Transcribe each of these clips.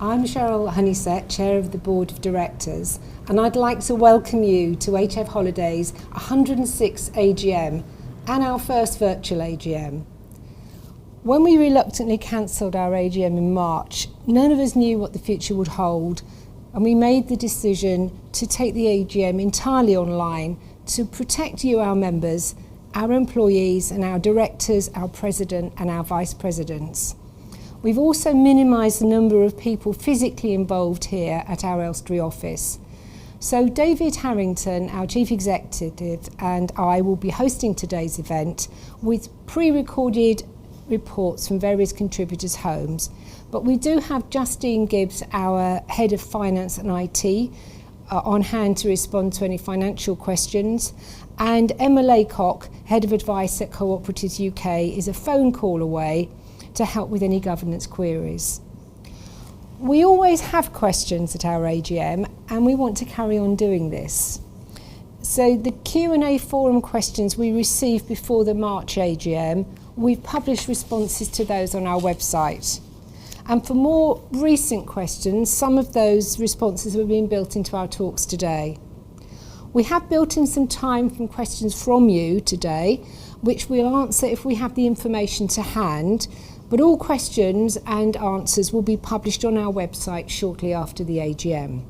I'm Cheryl Honeysett, Chair of the Board of Directors, and I'd like to welcome you to HF Holidays 106 AGM and our first virtual AGM. When we reluctantly cancelled our AGM in March, none of us knew what the future would hold, and we made the decision to take the AGM entirely online to protect you, our members, our employees and our directors, our president and our vice presidents. We've also minimised the number of people physically involved here at our Elstree office. So David Harrington, our Chief Executive, and I will be hosting today's event with pre-recorded reports from various contributors' homes. But we do have Justine Gibbs, our Head of Finance and IT, on hand to respond to any financial questions. And Emma Laycock, Head of Advice at Cooperatives UK, is a phone call away to help with any governance queries. We always have questions at our AGM and we want to carry on doing this. So the Q&A forum questions we received before the March AGM, we've published responses to those on our website. And for more recent questions, some of those responses have been built into our talks today. We have built in some time from questions from you today, which we'll answer if we have the information to hand, but all questions and answers will be published on our website shortly after the AGM.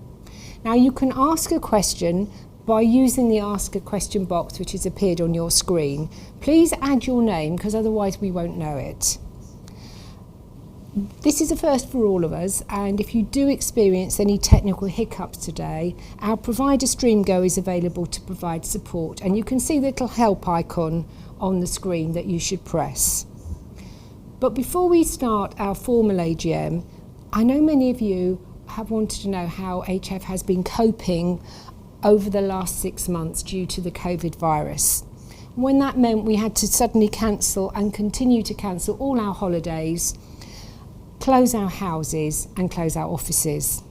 Now you can ask a question by using the Ask a Question box which has appeared on your screen. Please add your name because otherwise we won't know it. This is a first for all of us, and if you do experience any technical hiccups today, our provider StreamGo is available to provide support, and you can see the little help icon on the screen that you should press. But before we start our formal AGM, I know many of you have wanted to know how HF has been coping over the last 6 months due to the COVID virus. When that meant we had to suddenly cancel and continue to cancel all our holidays, close our houses and close our offices.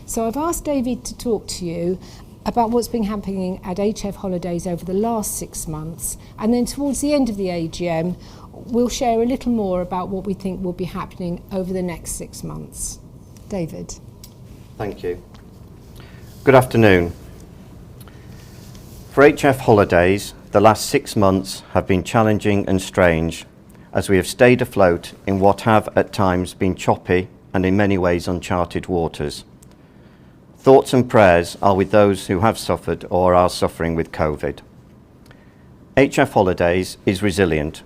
So I've asked David to talk to you about what's been happening at HF Holidays over the last 6 months, and then towards the end of the AGM we'll share a little more about what we think will be happening over the next 6 months. David. Thank you. Good afternoon. For HF Holidays, the last 6 months have been challenging and strange as we have stayed afloat in what have at times been choppy and in many ways uncharted waters. Thoughts and prayers are with those who have suffered or are suffering with COVID. HF Holidays is resilient,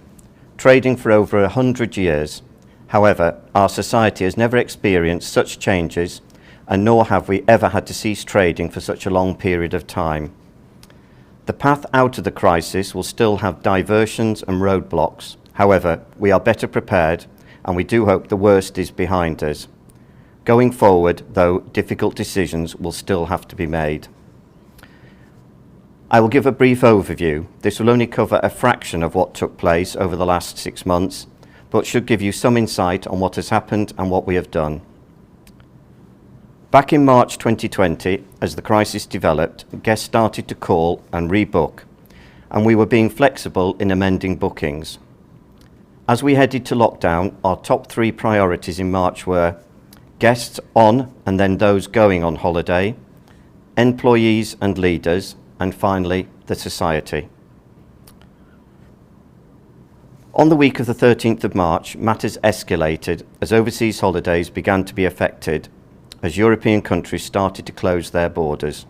trading for over 100 years. However, our society has never experienced such changes, and nor have we ever had to cease trading for such a long period of time. The path out of the crisis will still have diversions and roadblocks. However, we are better prepared, and we do hope the worst is behind us. Going forward, though, difficult decisions will still have to be made. I will give a brief overview. This will only cover a fraction of what took place over the last 6 months, but should give you some insight on what has happened and what we have done. Back in March 2020, as the crisis developed, guests started to call and rebook, and we were being flexible in amending bookings. As we headed to lockdown, our top 3 priorities in March were guests on and then those going on holiday, employees and leaders, and finally, the society. On the week of the 13th of March, matters escalated as overseas holidays began to be affected as European countries started to close their borders.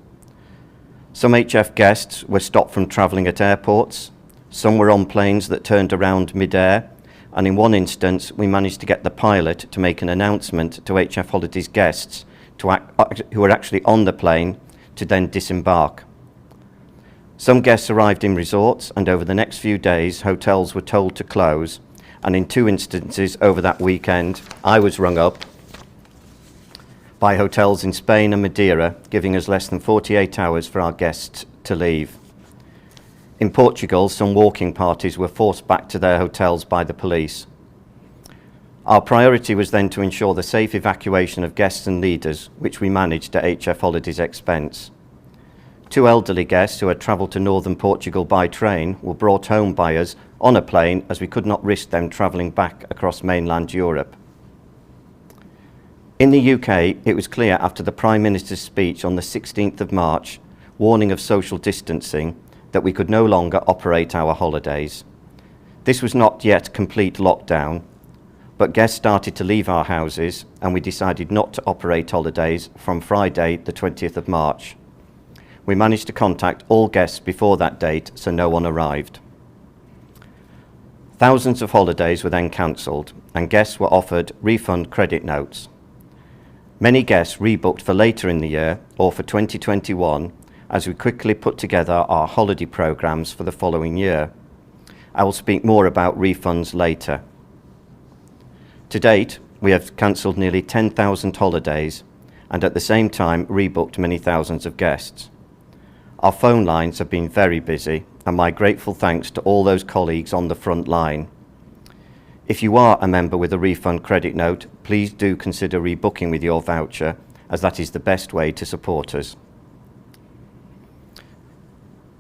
Some HF guests were stopped from travelling at airports, some were on planes that turned around mid-air, and in one instance we managed to get the pilot to make an announcement to HF Holidays guests who were actually on the plane to then disembark. Some guests arrived in resorts, and over the next few days hotels were told to close, and in 2 instances over that weekend I was rung up by hotels in Spain and Madeira, giving us less than 48 hours for our guests to leave. In Portugal, some walking parties were forced back to their hotels by the police. Our priority was then to ensure the safe evacuation of guests and leaders, which we managed at HF Holidays' expense. 2 elderly guests who had travelled to northern Portugal by train were brought home by us on a plane as we could not risk them travelling back across mainland Europe. In the UK, it was clear after the Prime Minister's speech on the 16th of March, warning of social distancing, that we could no longer operate our holidays. This was not yet complete lockdown, but guests started to leave our houses and we decided not to operate holidays from Friday the 20th of March. We managed to contact all guests before that date, so no one arrived. Thousands of holidays were then cancelled and guests were offered refund credit notes. Many guests rebooked for later in the year or for 2021 as we quickly put together our holiday programmes for the following year. I will speak more about refunds later. To date, we have cancelled nearly 10,000 holidays and at the same time rebooked many thousands of guests. Our phone lines have been very busy and my grateful thanks to all those colleagues on the front line. If you are a member with a refund credit note, please do consider rebooking with your voucher, as that is the best way to support us.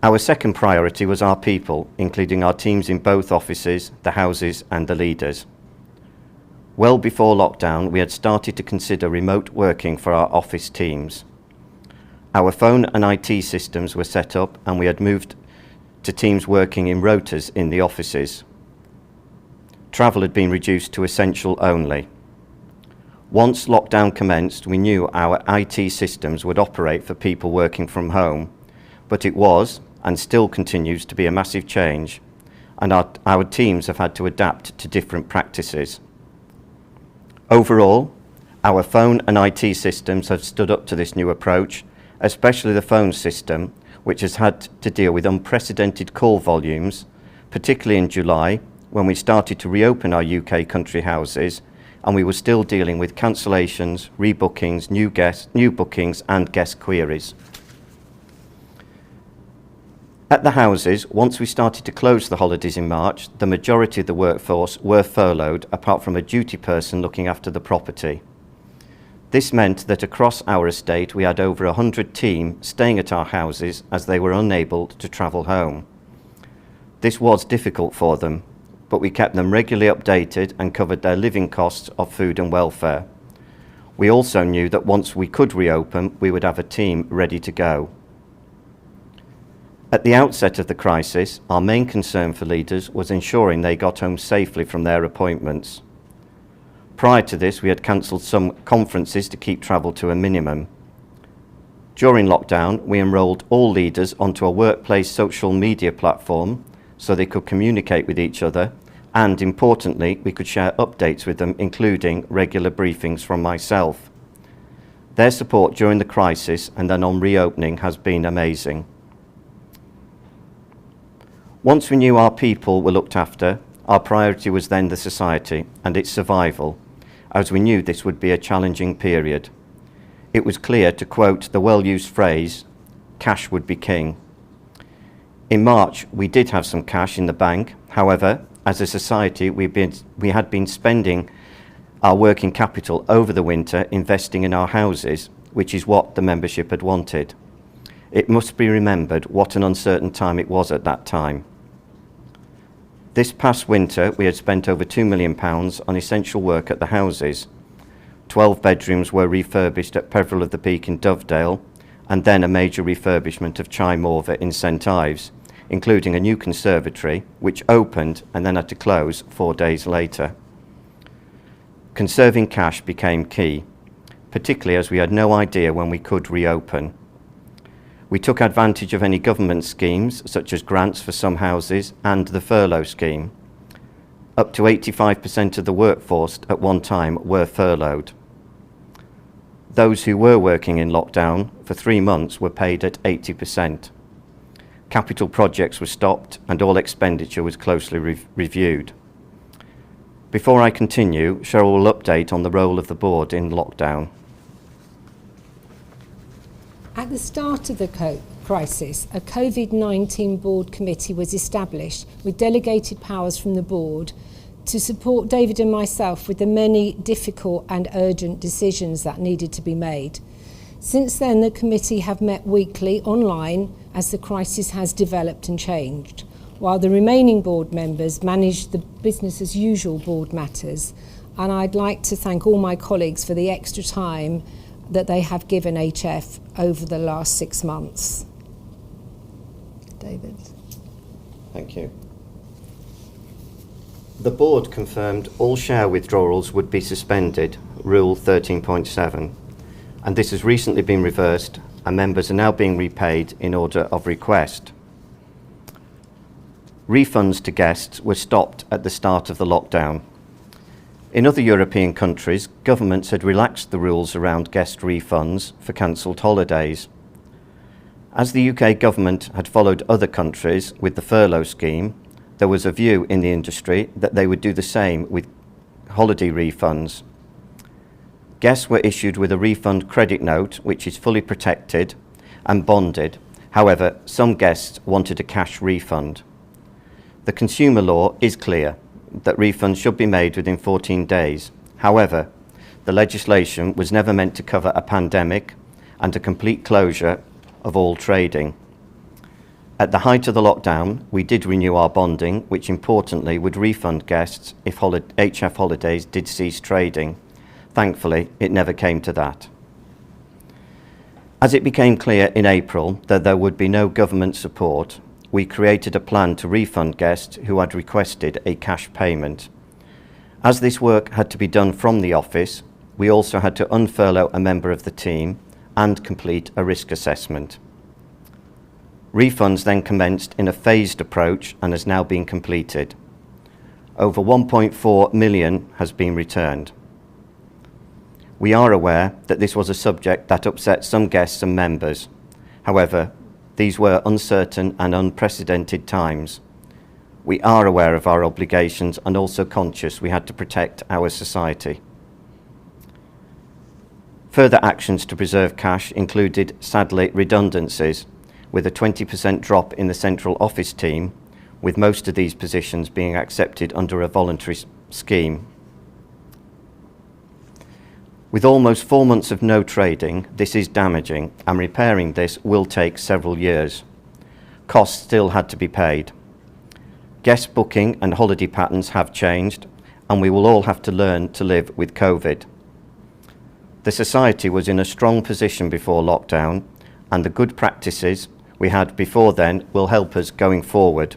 Our second priority was our people, including our teams in both offices, the houses and the leaders. Well before lockdown, we had started to consider remote working for our office teams. Our phone and IT systems were set up and we had moved to teams working in rotas in the offices. Travel had been reduced to essential only. Once lockdown commenced, we knew our IT systems would operate for people working from home, but it was, and still continues to be, a massive change, and our teams have had to adapt to different practices. Overall, our phone and IT systems have stood up to this new approach, especially the phone system, which has had to deal with unprecedented call volumes, particularly in July, when we started to reopen our UK country houses, and we were still dealing with cancellations, rebookings, new bookings and guest queries. At the houses, once we started to close the holidays in March, the majority of the workforce were furloughed, apart from a duty person looking after the property. This meant that across our estate we had over 100 team staying at our houses as they were unable to travel home. This was difficult for them, but we kept them regularly updated and covered their living costs of food and welfare. We also knew that once we could reopen, we would have a team ready to go. At the outset of the crisis, our main concern for leaders was ensuring they got home safely from their appointments. Prior to this, we had cancelled some conferences to keep travel to a minimum. During lockdown, we enrolled all leaders onto a workplace social media platform so they could communicate with each other, and importantly, we could share updates with them, including regular briefings from myself. Their support during the crisis and then on reopening has been amazing. Once we knew our people were looked after, our priority was then the society and its survival, as we knew this would be a challenging period. It was clear, to quote the well-used phrase, cash would be king. In March, we did have some cash in the bank. However, as a society, we had been spending our working capital over the winter investing in our houses, which is what the membership had wanted. It must be remembered what an uncertain time it was at that time. This past winter, we had spent over £2 million on essential work at the houses. 12 bedrooms were refurbished at Peveril of the Peak in Dovedale, and then a major refurbishment of Chai Morva in St Ives, including a new conservatory, which opened and then had to close 4 days later. Conserving cash became key, particularly as we had no idea when we could reopen. We took advantage of any government schemes, such as grants for some houses and the furlough scheme. Up to 85% of the workforce at one time were furloughed. Those who were working in lockdown for 3 months were paid at 80%. Capital projects were stopped and all expenditure was closely reviewed. Before I continue, Cheryl will update on the role of the board in lockdown. At the start of the crisis, a COVID-19 board committee was established with delegated powers from the board to support David and myself with the many difficult and urgent decisions that needed to be made. Since then, the committee have met weekly online as the crisis has developed and changed. while the remaining board members manage the business as usual board matters. And I'd like to thank all my colleagues for the extra time that they have given HF over the last 6 months. David. Thank you. The board confirmed all share withdrawals would be suspended, Rule 13.7, and this has recently been reversed and members are now being repaid in order of request. Refunds to guests were stopped at the start of the lockdown. In other European countries, governments had relaxed the rules around guest refunds for cancelled holidays. As the UK government had followed other countries with the furlough scheme, there was a view in the industry that they would do the same with holiday refunds. Guests were issued with a refund credit note, which is fully protected and bonded. However, some guests wanted a cash refund. The consumer law is clear that refunds should be made within 14 days. However, the legislation was never meant to cover a pandemic and a complete closure of all trading. At the height of the lockdown, we did renew our bonding, which importantly would refund guests if HF Holidays did cease trading. Thankfully, it never came to that. As it became clear in April that there would be no government support, we created a plan to refund guests who had requested a cash payment. As this work had to be done from the office, we also had to unfurlough a member of the team and complete a risk assessment. Refunds then commenced in a phased approach and has now been completed. Over 1.4 million has been returned. We are aware that this was a subject that upset some guests and members. However, these were uncertain and unprecedented times. We are aware of our obligations and also conscious we had to protect our society. Further actions to preserve cash included, sadly, redundancies, with a 20% drop in the central office team, with most of these positions being accepted under a voluntary scheme. With almost 4 months of no trading, this is damaging, and repairing this will take several years. Costs still had to be paid. Guest booking and holiday patterns have changed, and we will all have to learn to live with COVID. The society was in a strong position before lockdown, and the good practices we had before then will help us going forward,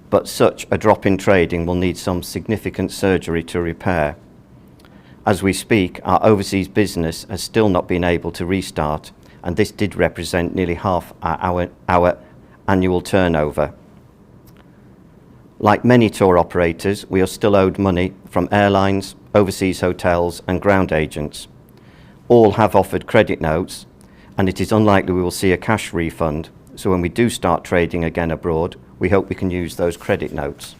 but such a drop in trading will need some significant surgery to repair. As we speak, our overseas business has still not been able to restart, and this did represent nearly half our annual turnover. Like many tour operators, we are still owed money from airlines, overseas hotels and ground agents. All have offered credit notes, and it is unlikely we will see a cash refund, so when we do start trading again abroad, we hope we can use those credit notes.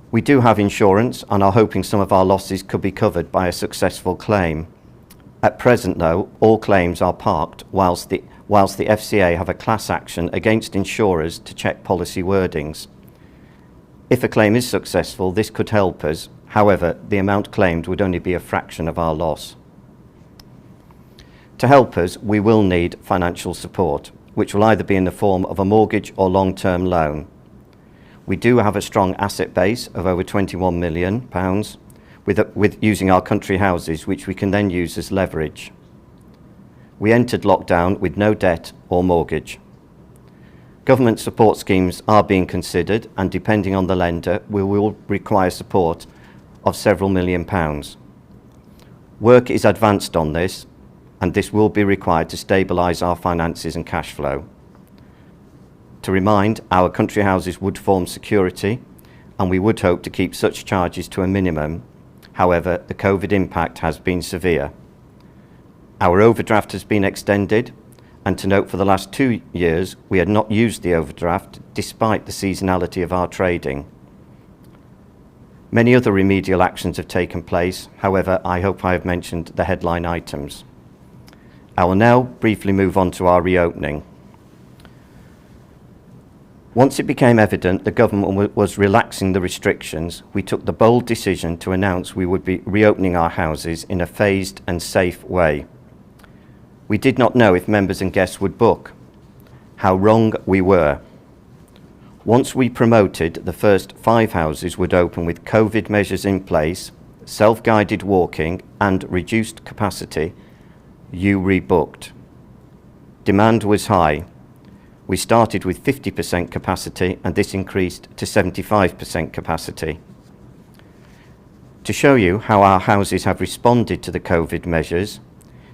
We do have insurance and are hoping some of our losses could be covered by a successful claim. At present, though, all claims are parked whilst the FCA have a class action against insurers to check policy wordings. If a claim is successful, this could help us. However, the amount claimed would only be a fraction of our loss. To help us, we will need financial support, which will either be in the form of a mortgage or long-term loan. We do have a strong asset base of over £21 million with using our country houses, which we can then use as leverage. We entered lockdown with no debt or mortgage. Government support schemes are being considered, and depending on the lender, we will require support of several £1 million. Work is advanced on this, and this will be required to stabilise our finances and cash flow. To remind, our country houses would form security, and we would hope to keep such charges to a minimum. However, the COVID impact has been severe. Our overdraft has been extended, and to note, for the last 2 years, we had not used the overdraft despite the seasonality of our trading. Many other remedial actions have taken place. However, I hope I have mentioned the headline items. I will now briefly move on to our reopening. Once it became evident the government was relaxing the restrictions, we took the bold decision to announce we would be reopening our houses in a phased and safe way. We did not know if members and guests would book. How wrong we were. Once we promoted, the first 5 houses would open with COVID measures in place, self-guided walking and reduced capacity. You rebooked. Demand was high. We started with 50% capacity and this increased to 75% capacity. To show you how our houses have responded to the COVID measures,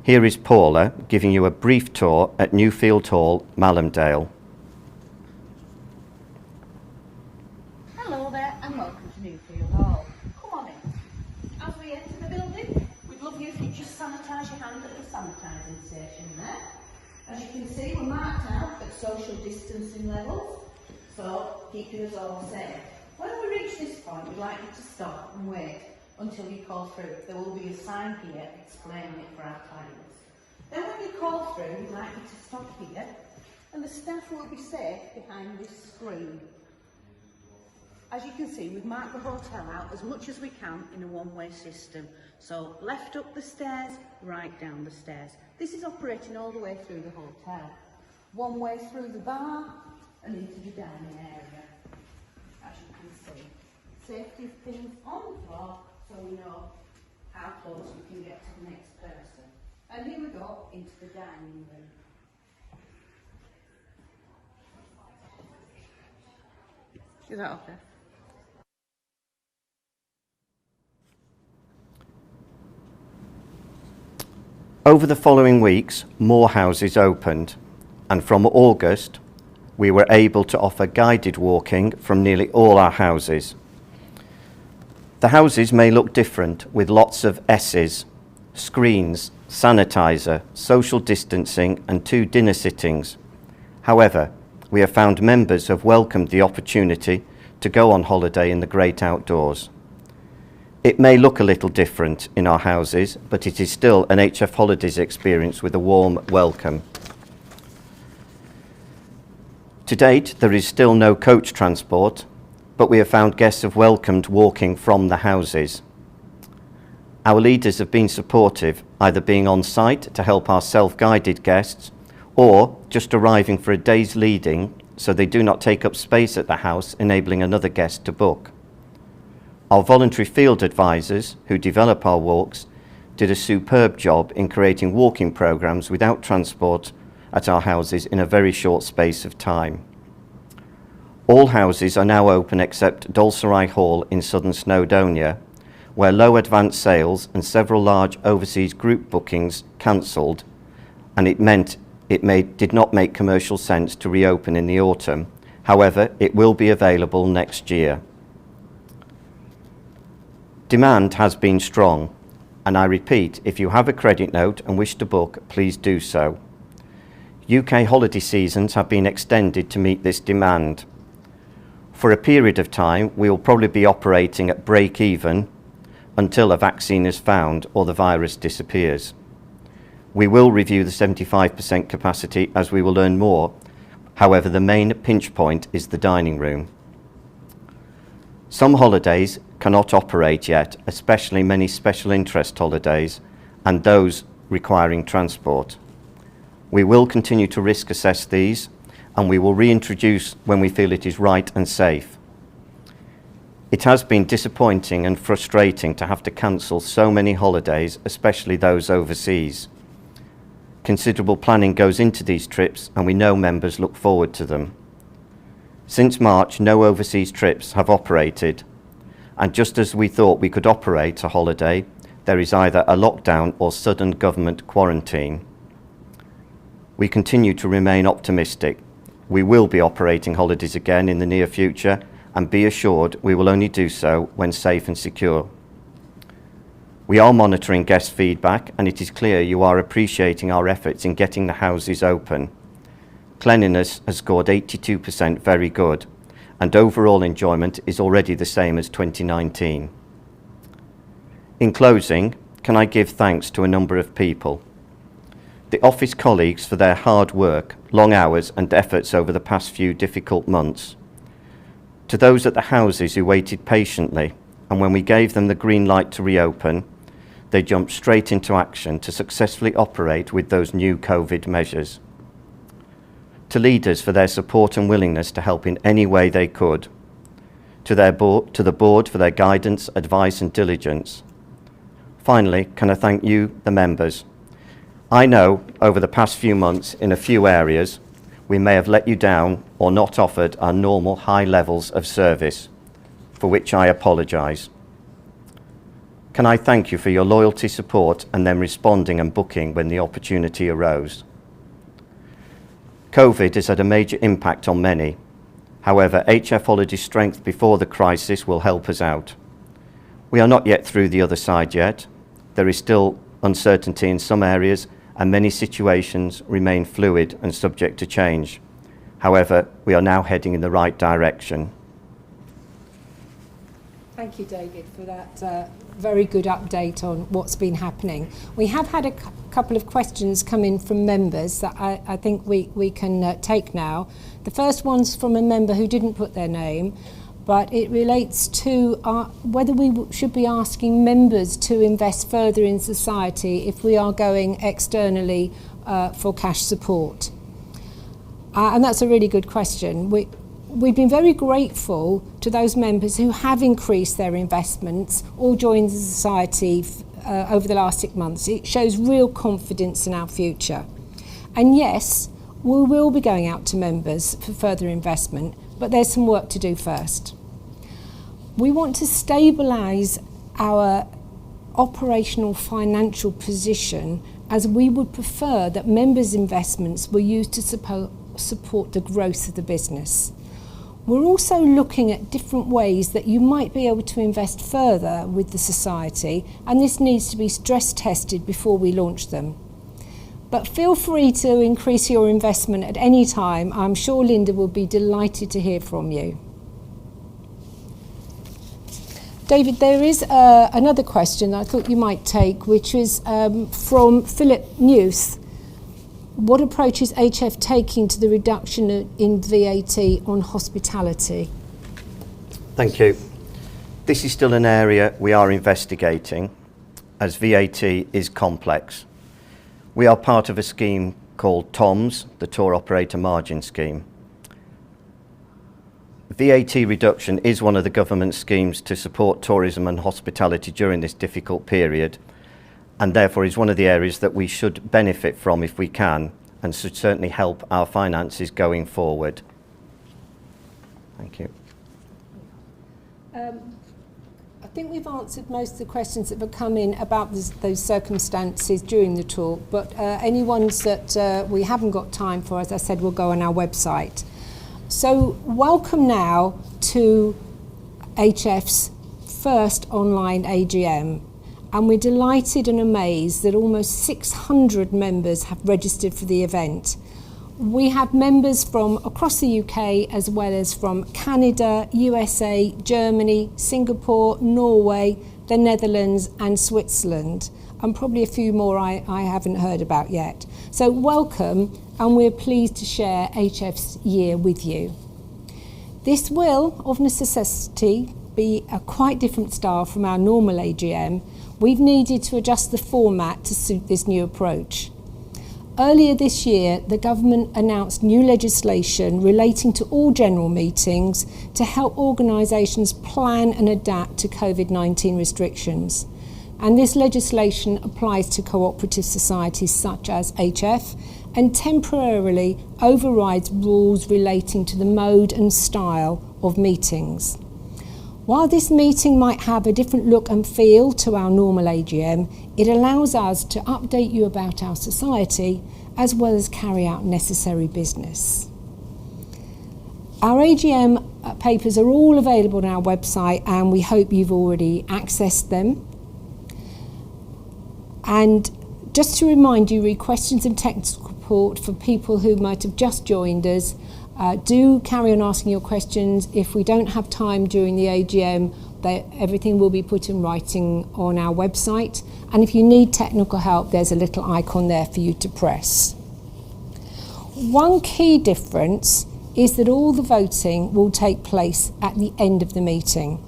here is Paula giving you a brief tour at Newfield Hall, Malhamdale. Hello there and welcome to Newfield Hall. Come on in. As we enter the building, we'd love you if you just sanitise your hands at the sanitising station there. As you can see, we're marked out at social distancing levels, so keeping us all safe. When we reach this point, we'd like you to stop and wait until you call through. There will be a sign here explaining it for our clients. Then when you call through, we'd like you to stop here and the staff will be safe behind this screen. As you can see, we've marked the hotel out as much as we can in a one-way system. So left up the stairs, right down the stairs. This is operating all the way through the hotel. One way through the bar and into the dining area. As you can see, safety pins on the floor so we know how close we can get to the next person. And here we go into the dining room. Is that okay? Over the following weeks, more houses opened, and from August, we were able to offer guided walking from nearly all our houses. The houses may look different with lots of S's, screens, sanitizer, social distancing and 2 dinner sittings. However, we have found members have welcomed the opportunity to go on holiday in the great outdoors. It may look a little different in our houses, but it is still an HF Holidays experience with a warm welcome. To date, there is still no coach transport, but we have found guests have welcomed walking from the houses. Our leaders have been supportive, either being on site to help our self-guided guests or just arriving for a day's leading so they do not take up space at the house, enabling another guest to book. Our voluntary field advisors, who develop our walks, did a superb job in creating walking programs without transport at our houses in a very short space of time. All houses are now open except Dalsarai Hall in southern Snowdonia, where low advance sales and several large overseas group bookings cancelled, and it meant did not make commercial sense to reopen in the autumn. However, it will be available next year. Demand has been strong, and I repeat, if you have a credit note and wish to book, please do so. UK holiday seasons have been extended to meet this demand. For a period of time, we will probably be operating at break even until a vaccine is found or the virus disappears. We will review the 75% capacity as we will learn more. However, the main pinch point is the dining room. Some holidays cannot operate yet, especially many special interest holidays and those requiring transport. We will continue to risk assess these, and we will reintroduce when we feel it is right and safe. It has been disappointing and frustrating to have to cancel so many holidays, especially those overseas. Considerable planning goes into these trips, and we know members look forward to them. Since March, no overseas trips have operated, and just as we thought we could operate a holiday, there is either a lockdown or sudden government quarantine. We continue to remain optimistic. We will be operating holidays again in the near future, and be assured we will only do so when safe and secure. We are monitoring guest feedback, and it is clear you are appreciating our efforts in getting the houses open. Cleanliness has scored 82% very good, and overall enjoyment is already the same as 2019. In closing, can I give thanks to a number of people? The office colleagues for their hard work, long hours and efforts over the past few difficult months. To those at the houses who waited patiently, and when we gave them the green light to reopen, they jumped straight into action to successfully operate with those new COVID measures. to leaders for their support and willingness to help in any way they could, to the board for their guidance, advice and diligence. Finally, can I thank you, the members. I know over the past few months in a few areas we may have let you down or not offered our normal high levels of service, for which I apologise. Can I thank you for your loyalty, support and then responding and booking when the opportunity arose. COVID has had a major impact on many. However, HF Holiday's strength before the crisis will help us out. We are not yet through the other side yet. There is still uncertainty in some areas and many situations remain fluid and subject to change. However, we are now heading in the right direction. Thank you, David, for that very good update on what's been happening. We have had a couple of questions come in from members that I think we can take now. The first one's from a member who didn't put their name, but it relates to whether we should be asking members to invest further in society if we are going externally for cash support. And that's a really good question. We've been very grateful to those members who have increased their investments or joined the society over the last 6 months. It shows real confidence in our future. And yes, we will be going out to members for further investment, but there's some work to do first. We want to stabilise our operational financial position, as we would prefer that members' investments were used to support the growth of the business. We're also looking at different ways that you might be able to invest further with the society, and this needs to be stress tested before we launch them. But feel free to increase your investment at any time. I'm sure Linda will be delighted to hear from you. David, there is another question I thought you might take, which is from Philip Newth. What approach is HF taking to the reduction in VAT on hospitality? Thank you. This is still an area we are investigating, as VAT is complex. We are part of a scheme called TOMS, the Tour Operator Margin Scheme. VAT reduction is one of the government schemes to support tourism and hospitality during this difficult period, and therefore is one of the areas that we should benefit from if we can, and should certainly help our finances going forward. Thank you. I think we've answered most of the questions that have come in about those circumstances during the talk, but any ones that we haven't got time for, as I said, will go on our website. So welcome now to HF's first online AGM, and we're delighted and amazed that almost 600 members have registered for the event. We have members from across the UK, as well as from Canada, USA, Germany, Singapore, Norway, the Netherlands and Switzerland, and probably a few more I haven't heard about yet. So welcome, and we're pleased to share HF's year with you. This will, of necessity, be a quite different style from our normal AGM. We've needed to adjust the format to suit this new approach. Earlier this year, the government announced new legislation relating to all general meetings to help organisations plan and adapt to COVID-19 restrictions. And this legislation applies to cooperative societies such as HF and temporarily overrides rules relating to the mode and style of meetings. While this meeting might have a different look and feel to our normal AGM, it allows us to update you about our society as well as carry out necessary business. Our AGM papers are all available on our website, and we hope you've already accessed them. And just to remind you, read questions and technical support for people who might have just joined us. Do carry on asking your questions. If we don't have time during the AGM, everything will be put in writing on our website. And if you need technical help, there's a little icon there for you to press. One key difference is that all the voting will take place at the end of the meeting.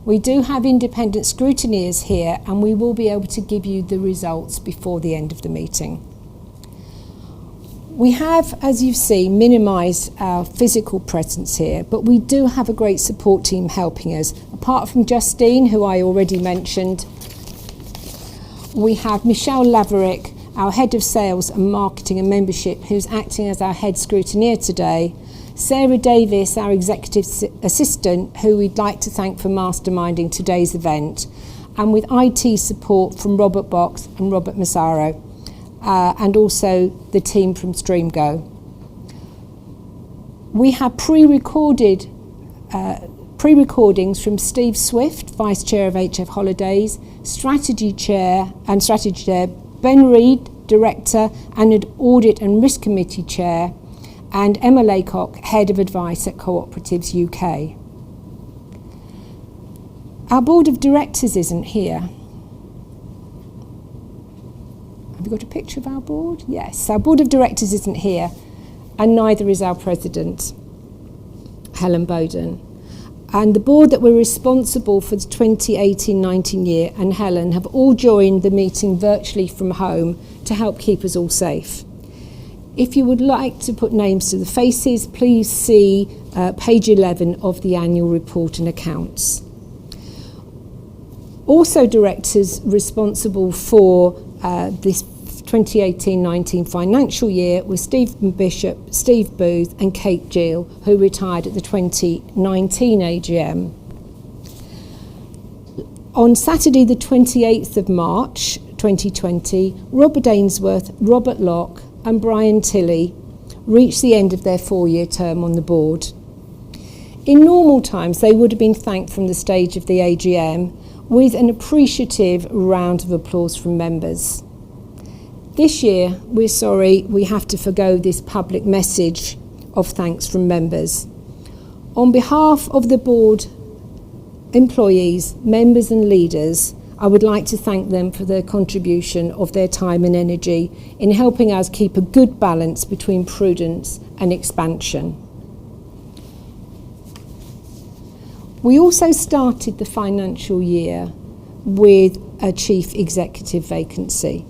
We do have independent scrutineers here, and we will be able to give you the results before the end of the meeting. We have, as you've seen, minimised our physical presence here, but we do have a great support team helping us. Apart from Justine, who I already mentioned, we have Michelle Laverick, our Head of Sales and Marketing and Membership, who's acting as our Head Scrutineer today, Sarah Davis, our Executive Assistant, who we'd like to thank for masterminding today's event, and with IT support from Robert Box and Robert Massaro. And also the team from StreamGo. We have pre-recordings from Steve Swift, Vice Chair of HF Holidays, Strategy Chair, Ben Reid, Director and Audit and Risk Committee Chair, and Emma Laycock, Head of Advice at Cooperatives UK. Our Board of Directors isn't here. Have you got a picture of our board? Yes, our Board of Directors isn't here, and neither is our President, Helen Bowden. And the board that were responsible for the 2018-19 year and Helen have all joined the meeting virtually from home to help keep us all safe. If you would like to put names to the faces, please see page 11 of the annual report and accounts. Also directors responsible for this 2018-19 financial year were Stephen Bishop, Steve Booth and Kate Gill, who retired at the 2019 AGM. On Saturday the 28th of March 2020, Robert Ainsworth, Robert Locke and Brian Tilley reached the end of their 4-year term on the board. In normal times, they would have been thanked from the stage of the AGM with an appreciative round of applause from members. This year, we're sorry we have to forgo this public message of thanks from members. On behalf of the board, employees, members and leaders, I would like to thank them for their contribution of their time and energy in helping us keep a good balance between prudence and expansion. We also started the financial year with a chief executive vacancy.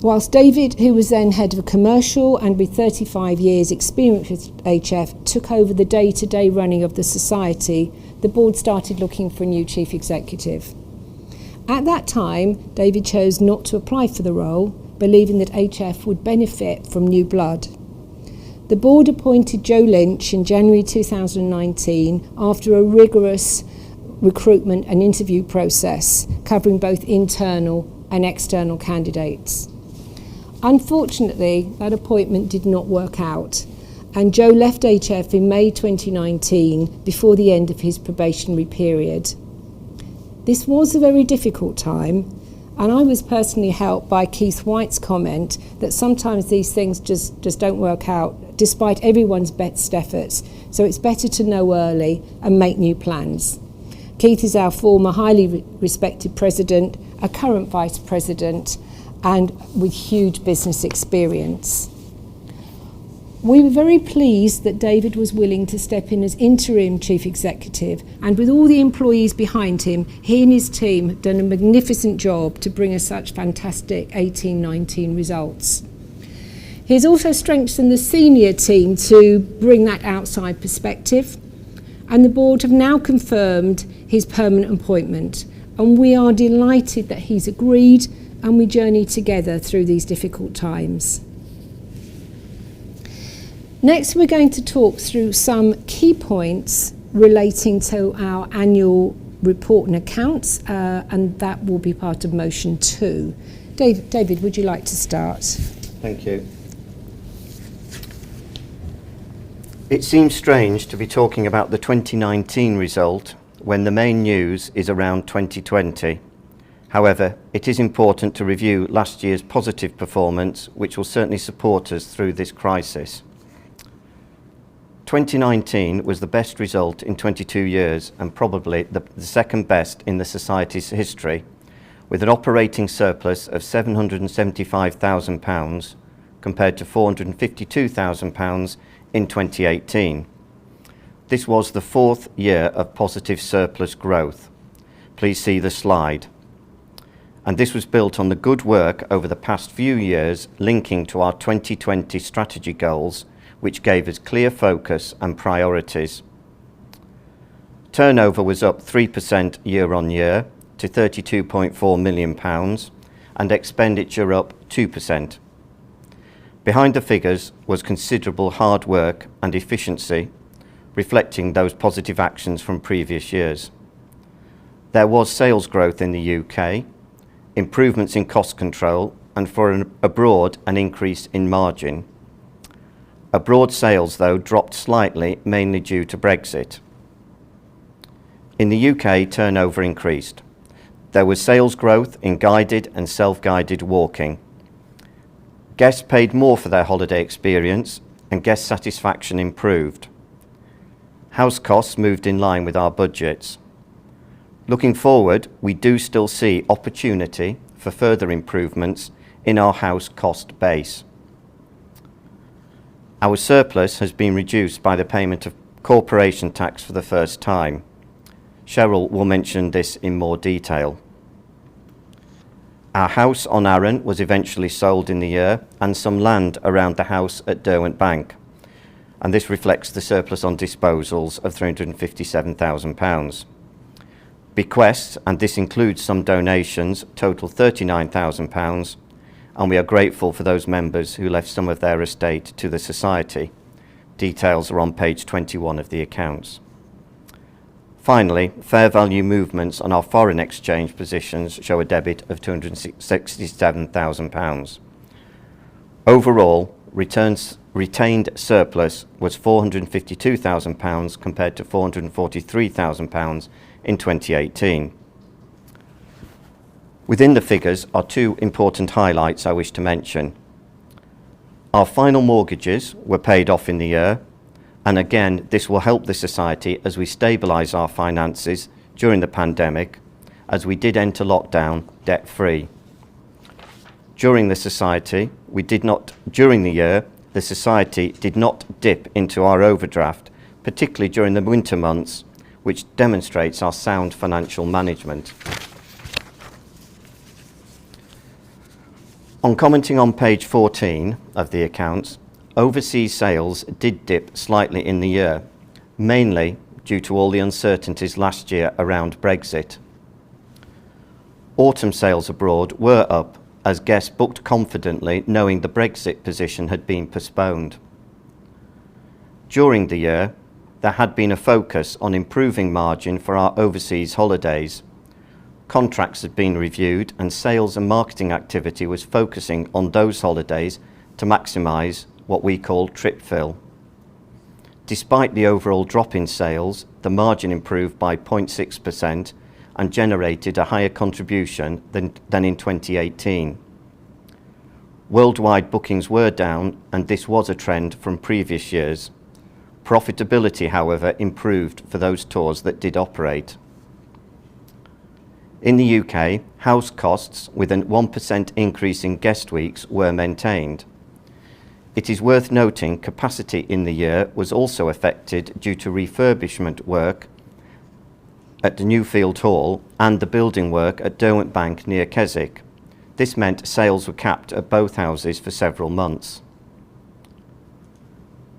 Whilst David, who was then head of commercial and with 35 years experience with HF, took over the day-to-day running of the society, the board started looking for a new chief executive. At that time, David chose not to apply for the role, believing that HF would benefit from new blood. The board appointed Joe Lynch in January 2019 after a rigorous recruitment and interview process covering both internal and external candidates. Unfortunately, that appointment did not work out, and Joe left HF in May 2019 before the end of his probationary period. This was a very difficult time, and I was personally helped by Keith White's comment that sometimes these things just don't work out, despite everyone's best efforts, so it's better to know early and make new plans. Keith is our former highly respected president, a current vice president, and with huge business experience. We were very pleased that David was willing to step in as interim chief executive, and with all the employees behind him, he and his team have done a magnificent job to bring us such fantastic 18-19 results. He has also strengthened the senior team to bring that outside perspective, and the board have now confirmed his permanent appointment, and we are delighted that he's agreed and we journey together through these difficult times. Next, we're going to talk through some key points relating to our annual report and accounts, and that will be part of motion 2. David, would you like to start? Thank you. It seems strange to be talking about the 2019 result when the main news is around 2020. However, it is important to review last year's positive performance, which will certainly support us through this crisis. 2019 was the best result in 22 years and probably the second best in the Society's history, with an operating surplus of £775,000 compared to £452,000 in 2018. This was the fourth year of positive surplus growth. Please see the slide. and this was built on the good work over the past few years linking to our 2020 strategy goals, which gave us clear focus and priorities. Turnover was up 3% year on year to £32.4 million, and expenditure up 2%. Behind the figures was considerable hard work and efficiency, reflecting those positive actions from previous years. There was sales growth in the UK, improvements in cost control, and abroad an increase in margin. Abroad sales, though, dropped slightly, mainly due to Brexit. In the UK, turnover increased. There was sales growth in guided and self-guided walking. Guests paid more for their holiday experience, and guest satisfaction improved. House costs moved in line with our budgets. Looking forward, we do still see opportunity for further improvements in our house cost base. Our surplus has been reduced by the payment of corporation tax for the first time. Cheryl will mention this in more detail. Our house on Arran was eventually sold in the year, and some land around the house at Derwent Bank, and this reflects the surplus on disposals of £357,000. Bequests, and this includes some donations, total £39,000, and we are grateful for those members who left some of their estate to the Society. Details are on page 21 of the accounts. Finally, fair value movements on our foreign exchange positions show a debit of £267,000. Overall, retained surplus was £452,000 compared to £443,000 in 2018. Within the figures are two important highlights I wish to mention. Our final mortgages were paid off in the year, and again this will help the Society as we stabilise our finances during the pandemic, as we did enter lockdown debt-free. During the year, the Society did not dip into our overdraft, particularly during the winter months, which demonstrates our sound financial management. On commenting on page 14 of the accounts, overseas sales did dip slightly in the year, mainly due to all the uncertainties last year around Brexit. Autumn sales abroad were up as guests booked confidently, knowing the Brexit position had been postponed. During the year, there had been a focus on improving margin for our overseas holidays. Contracts had been reviewed, and sales and marketing activity was focusing on those holidays to maximise what we call trip fill. Despite the overall drop in sales, the margin improved by 0.6% and generated a higher contribution than in 2018. Worldwide bookings were down, and this was a trend from previous years. Profitability, however, improved for those tours that did operate. In the UK, house costs with a 1% increase in guest weeks were maintained. It is worth noting capacity in the year was also affected due to refurbishment work at the Newfield Hall and the building work at Derwent Bank near Keswick. This meant sales were capped at both houses for several months.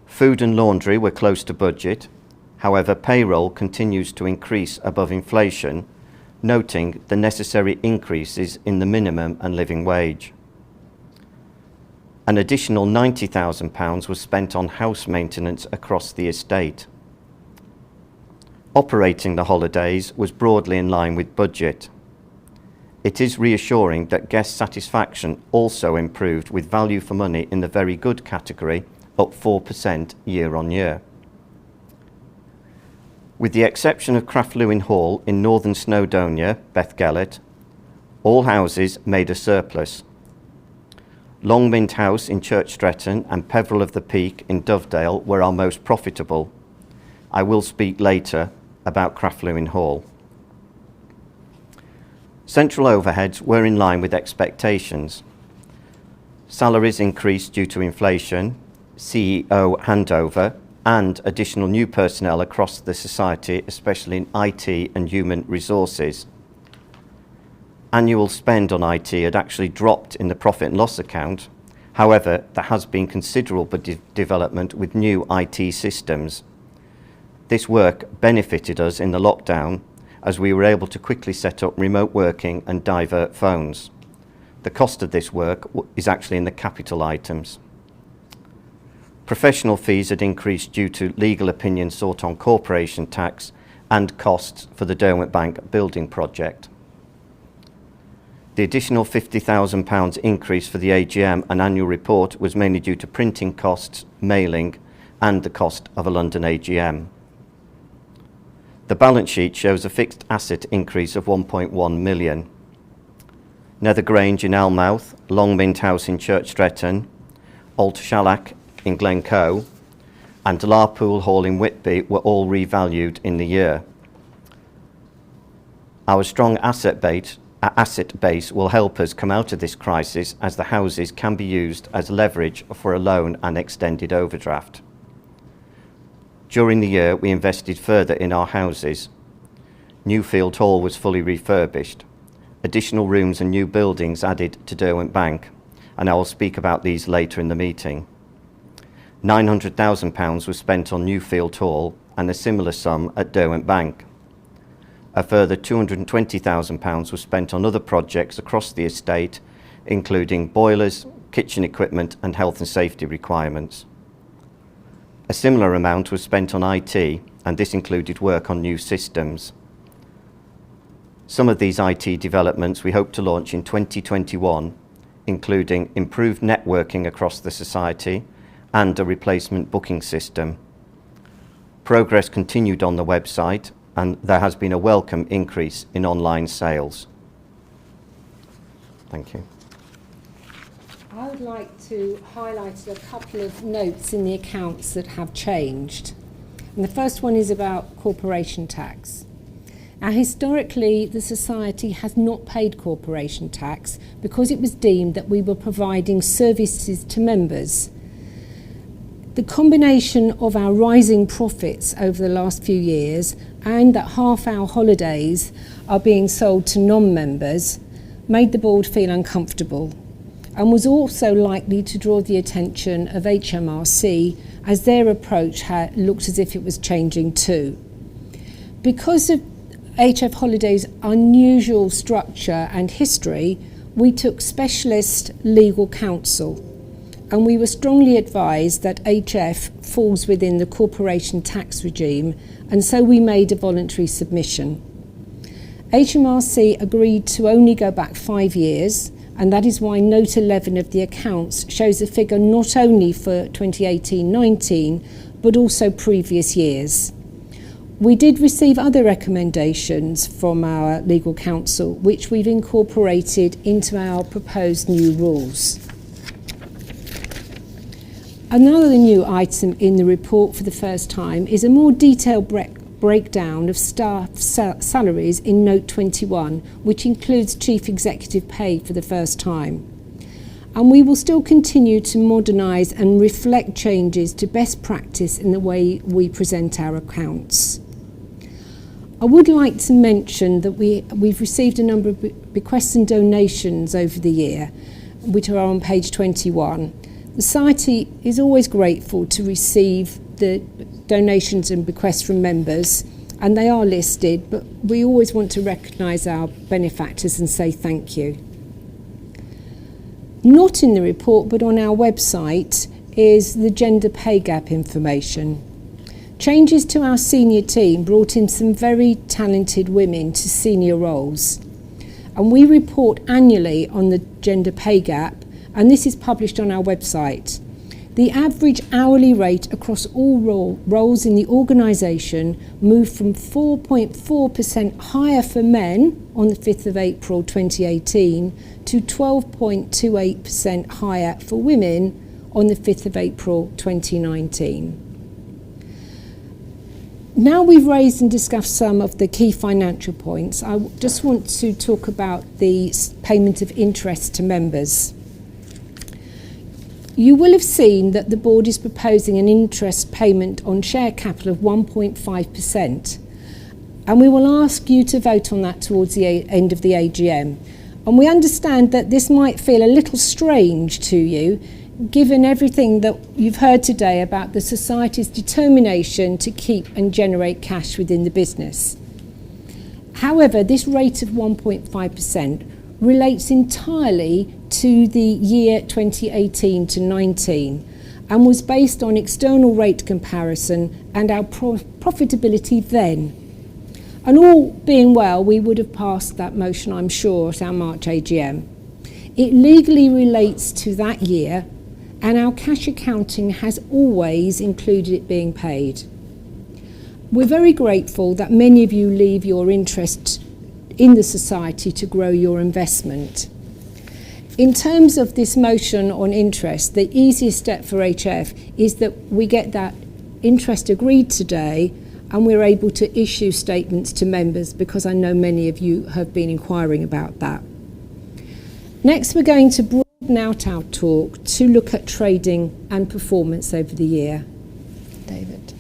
Food and laundry were close to budget. However, payroll continues to increase above inflation, noting the necessary increases in the minimum and living wage. An additional £90,000 was spent on house maintenance across the estate. Operating the holidays was broadly in line with budget. It is reassuring that guest satisfaction also improved, with value for money in the very good category up 4% year on year. With the exception of Craftlewin Hall in northern Snowdonia, Bethgelert, all houses made a surplus. Longmynd House in Church Stretton and Peveril of the Peak in Dovedale were our most profitable. I will speak later about Craftlewin Hall. Central overheads were in line with expectations. Salaries increased due to inflation, CEO handover, and additional new personnel across the Society, especially in IT and human resources. annual spend on IT had actually dropped in the profit and loss account. However, there has been considerable development with new IT systems. This work benefited us in the lockdown as we were able to quickly set up remote working and divert phones. The cost of this work is actually in the capital items. Professional fees had increased due to legal opinions sought on corporation tax and costs for the Derwent Bank building project. The additional £50,000 increase for the AGM and annual report was mainly due to printing costs, mailing, and the cost of a London AGM. The balance sheet shows a fixed asset increase of 1.1 million. Nether Grange in Almouth, Longmint House in Church Stretton, Alt Shallack in Glencoe, and Larpool Hall in Whitby were all revalued in the year. Our strong asset base will help us come out of this crisis, as the houses can be used as leverage for a loan and extended overdraft. During the year, we invested further in our houses. Newfield Hall was fully refurbished. Additional rooms and new buildings added to Derwent Bank, and I will speak about these later in the meeting. £900,000 was spent on Newfield Hall and a similar sum at Derwent Bank. A further £220,000 was spent on other projects across the estate, including boilers, kitchen equipment and health and safety requirements. A similar amount was spent on IT, and this included work on new systems. Some of these IT developments we hope to launch in 2021, including improved networking across the society and a replacement booking system. Progress continued on the website, and there has been a welcome increase in online sales. Thank you. I would like to highlight a couple of notes in the accounts that have changed. And the first one is about corporation tax. Now, historically, the Society has not paid corporation tax because it was deemed that we were providing services to members. The combination of our rising profits over the last few years and that half our holidays are being sold to non-members made the board feel uncomfortable, and was also likely to draw the attention of HMRC, as their approach looked as if it was changing too. Because of HF Holidays' unusual structure and history, we took specialist legal counsel, and we were strongly advised that HF falls within the corporation tax regime, and so we made a voluntary submission. HMRC agreed to only go back 5 years, and that is why Note 11 of the accounts shows a figure not only for 2018-19, but also previous years. We did receive other recommendations from our legal counsel, which we've incorporated into our proposed new rules. Another new item in the report for the first time is a more detailed breakdown of staff salaries in Note 21, which includes Chief Executive pay for the first time. And we will still continue to modernise and reflect changes to best practice in the way we present our accounts. I would like to mention that we've received a number of bequests and donations over the year, which are on page 21. The Society is always grateful to receive the donations and bequests from members, and they are listed, but we always want to recognise our benefactors and say thank you. Not in the report, but on our website, is the gender pay gap information. Changes to our senior team brought in some very talented women to senior roles, and we report annually on the gender pay gap, and this is published on our website. The average hourly rate across all roles in the organisation moved from 4.4% higher for men on the 5th of April 2018 to 12.28% higher for women on the 5th of April 2019. Now we've raised and discussed some of the key financial points, I just want to talk about the payment of interest to members. You will have seen that the board is proposing an interest payment on share capital of 1.5%, and we will ask you to vote on that towards the end of the AGM. And we understand that this might feel a little strange to you, given everything that you've heard today about the Society's determination to keep and generate cash within the business. However, this rate of 1.5% relates entirely to the year 2018 to 19 and was based on external rate comparison and our profitability then. And all being well, we would have passed that motion, I'm sure, at our March AGM. It legally relates to that year, and our cash accounting has always included it being paid. We're very grateful that many of you leave your interest in the Society to grow your investment. In terms of this motion on interest, the easiest step for HF is that we get that interest agreed today and we're able to issue statements to members, because I know many of you have been inquiring about that. Next, we're going to broaden out our talk to look at trading and performance over the year. David.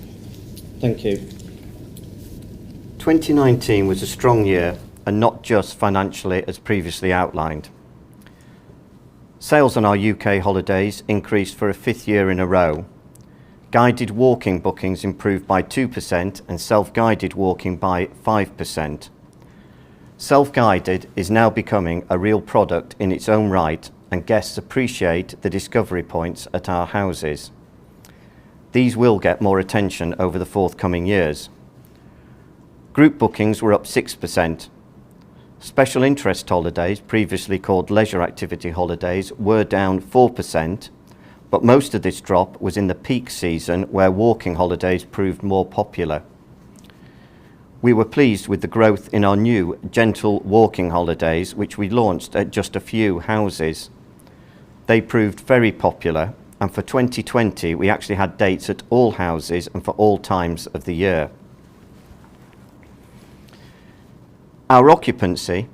Thank you. 2019 was a strong year, and not just financially as previously outlined. Sales on our UK holidays increased for a 5th year in a row. Guided walking bookings improved by 2% and self-guided walking by 5%. Self-guided is now becoming a real product in its own right, and guests appreciate the discovery points at our houses. These will get more attention over the forthcoming years. Group bookings were up 6%. Special interest holidays, previously called leisure activity holidays, were down 4%, but most of this drop was in the peak season where walking holidays proved more popular. We were pleased with the growth in our new gentle walking holidays, which we launched at just a few houses. They proved very popular, and for 2020 we actually had dates at all houses and for all times of the year. Our occupancy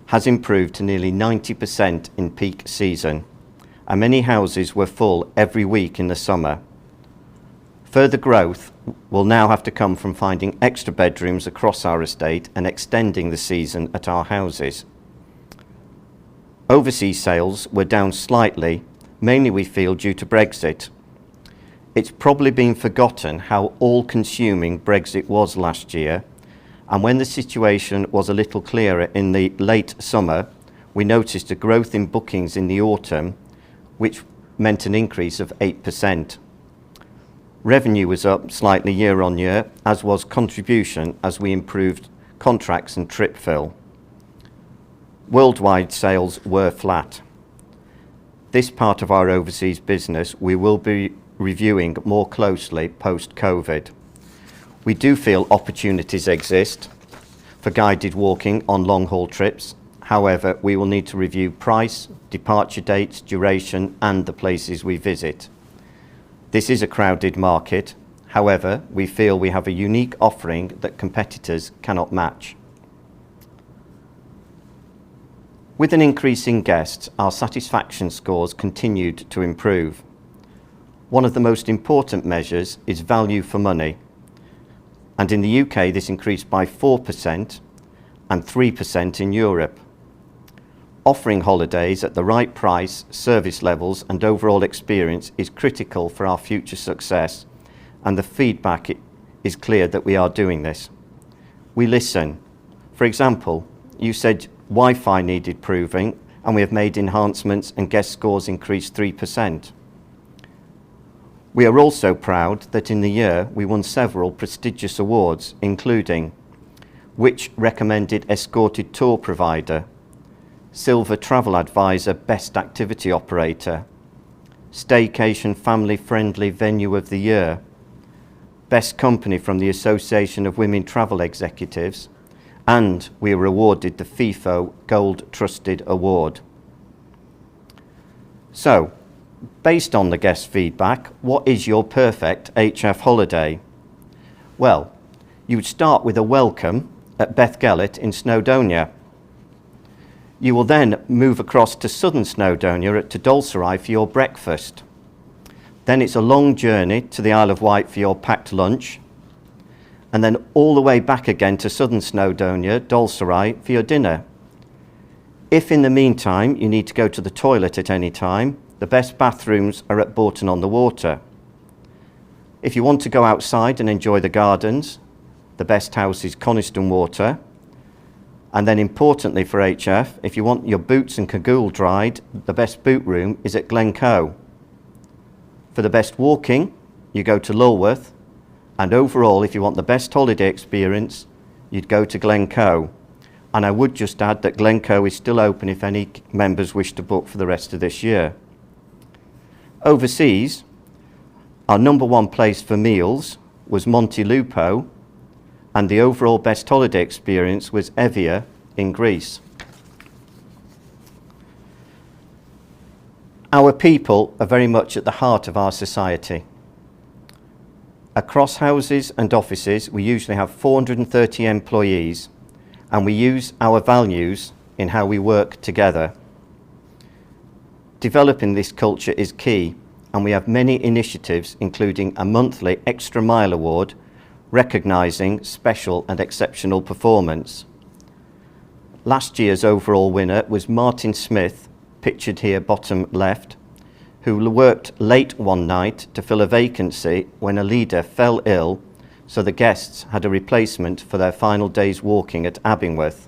has improved to nearly 90% in peak season, and many houses were full every week in the summer. Further growth will now have to come from finding extra bedrooms across our estate and extending the season at our houses. Overseas sales were down slightly, mainly we feel due to Brexit. It's probably been forgotten how all-consuming Brexit was last year, and when the situation was a little clearer in the late summer, we noticed a growth in bookings in the autumn, which meant an increase of 8%. Revenue was up slightly year on year, as was contribution as we improved contracts and trip fill. Worldwide sales were flat. This part of our overseas business we will be reviewing more closely post-COVID. We do feel opportunities exist for guided walking on long-haul trips. However, we will need to review price, departure dates, duration, and the places we visit. This is a crowded market. However, we feel we have a unique offering that competitors cannot match. With an increase in guests, our satisfaction scores continued to improve. One of the most important measures is value for money. And in the UK, this increased by 4% and 3% in Europe. Offering holidays at the right price, service levels, and overall experience is critical for our future success, and the feedback is clear that we are doing this. We listen. For example, you said Wi-Fi needed improving, and we have made enhancements and guest scores increased 3%. We are also proud that in the year we won several prestigious awards, including Which Recommended Escorted Tour Provider, Silver Travel Advisor Best Activity Operator, Staycation Family Friendly Venue of the Year, Best Company from the Association of Women Travel Executives, and we were awarded the FIFO Gold Trusted Award. So, based on the guest feedback, what is your perfect HF holiday? Well, you would start with a welcome at Bethgelert in Snowdonia. You will then move across to southern Snowdonia at Tadolsarai for your breakfast. Then it's a long journey to the Isle of Wight for your packed lunch, and then all the way back again to southern Snowdonia, Dalsarai, for your dinner. If in the meantime you need to go to the toilet at any time, the best bathrooms are at Bourton-on-the-Water. If you want to go outside and enjoy the gardens, the best house is Coniston Water. And then importantly for HF, if you want your boots and cagoule dried, the best boot room is at Glencoe. For the best walking, you go to Lulworth. And overall, if you want the best holiday experience, you'd go to Glencoe. And I would just add that Glencoe is still open if any members wish to book for the rest of this year. Overseas, our number one place for meals was Montelupo, and the overall best holiday experience was Evia in Greece. Our people are very much at the heart of our society. Across houses and offices, we usually have 430 employees, and we use our values in how we work together. Developing this culture is key, and we have many initiatives, including a monthly Extra Mile Award, recognising special and exceptional performance. Last year's overall winner was Martin Smith, pictured here bottom left, who worked late one night to fill a vacancy when a leader fell ill, so the guests had a replacement for their final day's walking at Abingworth.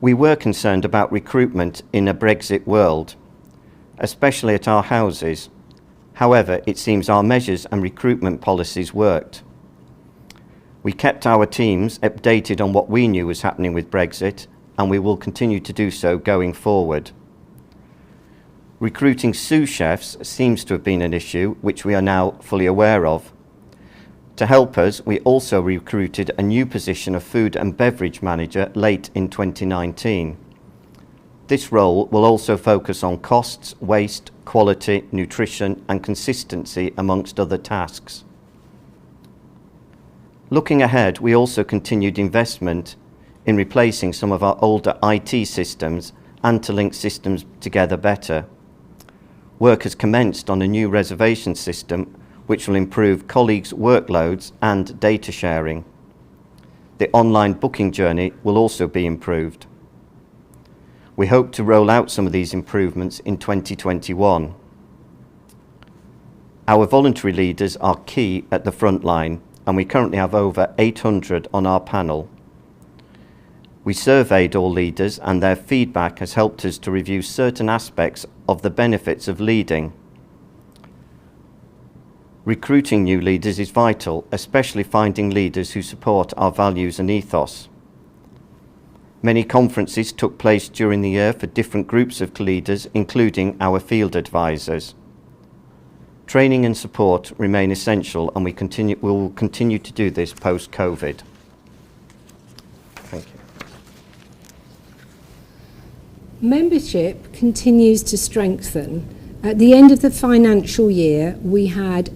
We were concerned about recruitment in a Brexit world, especially at our houses. However, it seems our measures and recruitment policies worked. We kept our teams updated on what we knew was happening with Brexit, and we will continue to do so going forward. Recruiting sous chefs seems to have been an issue, which we are now fully aware of. To help us, we also recruited a new position of food and beverage manager late in 2019. This role will also focus on costs, waste, quality, nutrition and consistency amongst other tasks. Looking ahead, we also continued investment in replacing some of our older IT systems and to link systems together better. Work has commenced on a new reservation system which will improve colleagues' workloads and data sharing. The online booking journey will also be improved. We hope to roll out some of these improvements in 2021. Our voluntary leaders are key at the front line, and we currently have over 800 on our panel. We surveyed all leaders, and their feedback has helped us to review certain aspects of the benefits of leading. Recruiting new leaders is vital, especially finding leaders who support our values and ethos. Many conferences took place during the year for different groups of leaders, including our field advisors. Training and support remain essential, and we will continue to do this post-COVID. Thank you. Membership continues to strengthen. At the end of the financial year, we had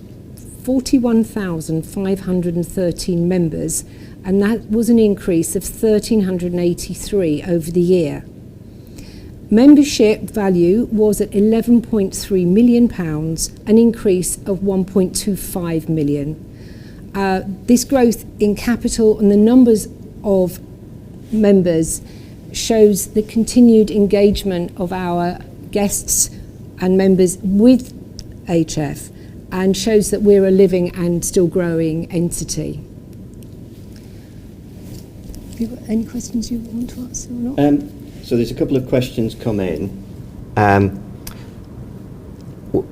41,513 members, and that was an increase of 1,383 over the year. Membership value was at £11.3 million, an increase of £1.25 million. This growth in capital and the numbers of members shows the continued engagement of our guests and members with HF, and shows that we're a living and still growing entity. Have you got any questions you want to ask or not? So there's a couple of questions come in.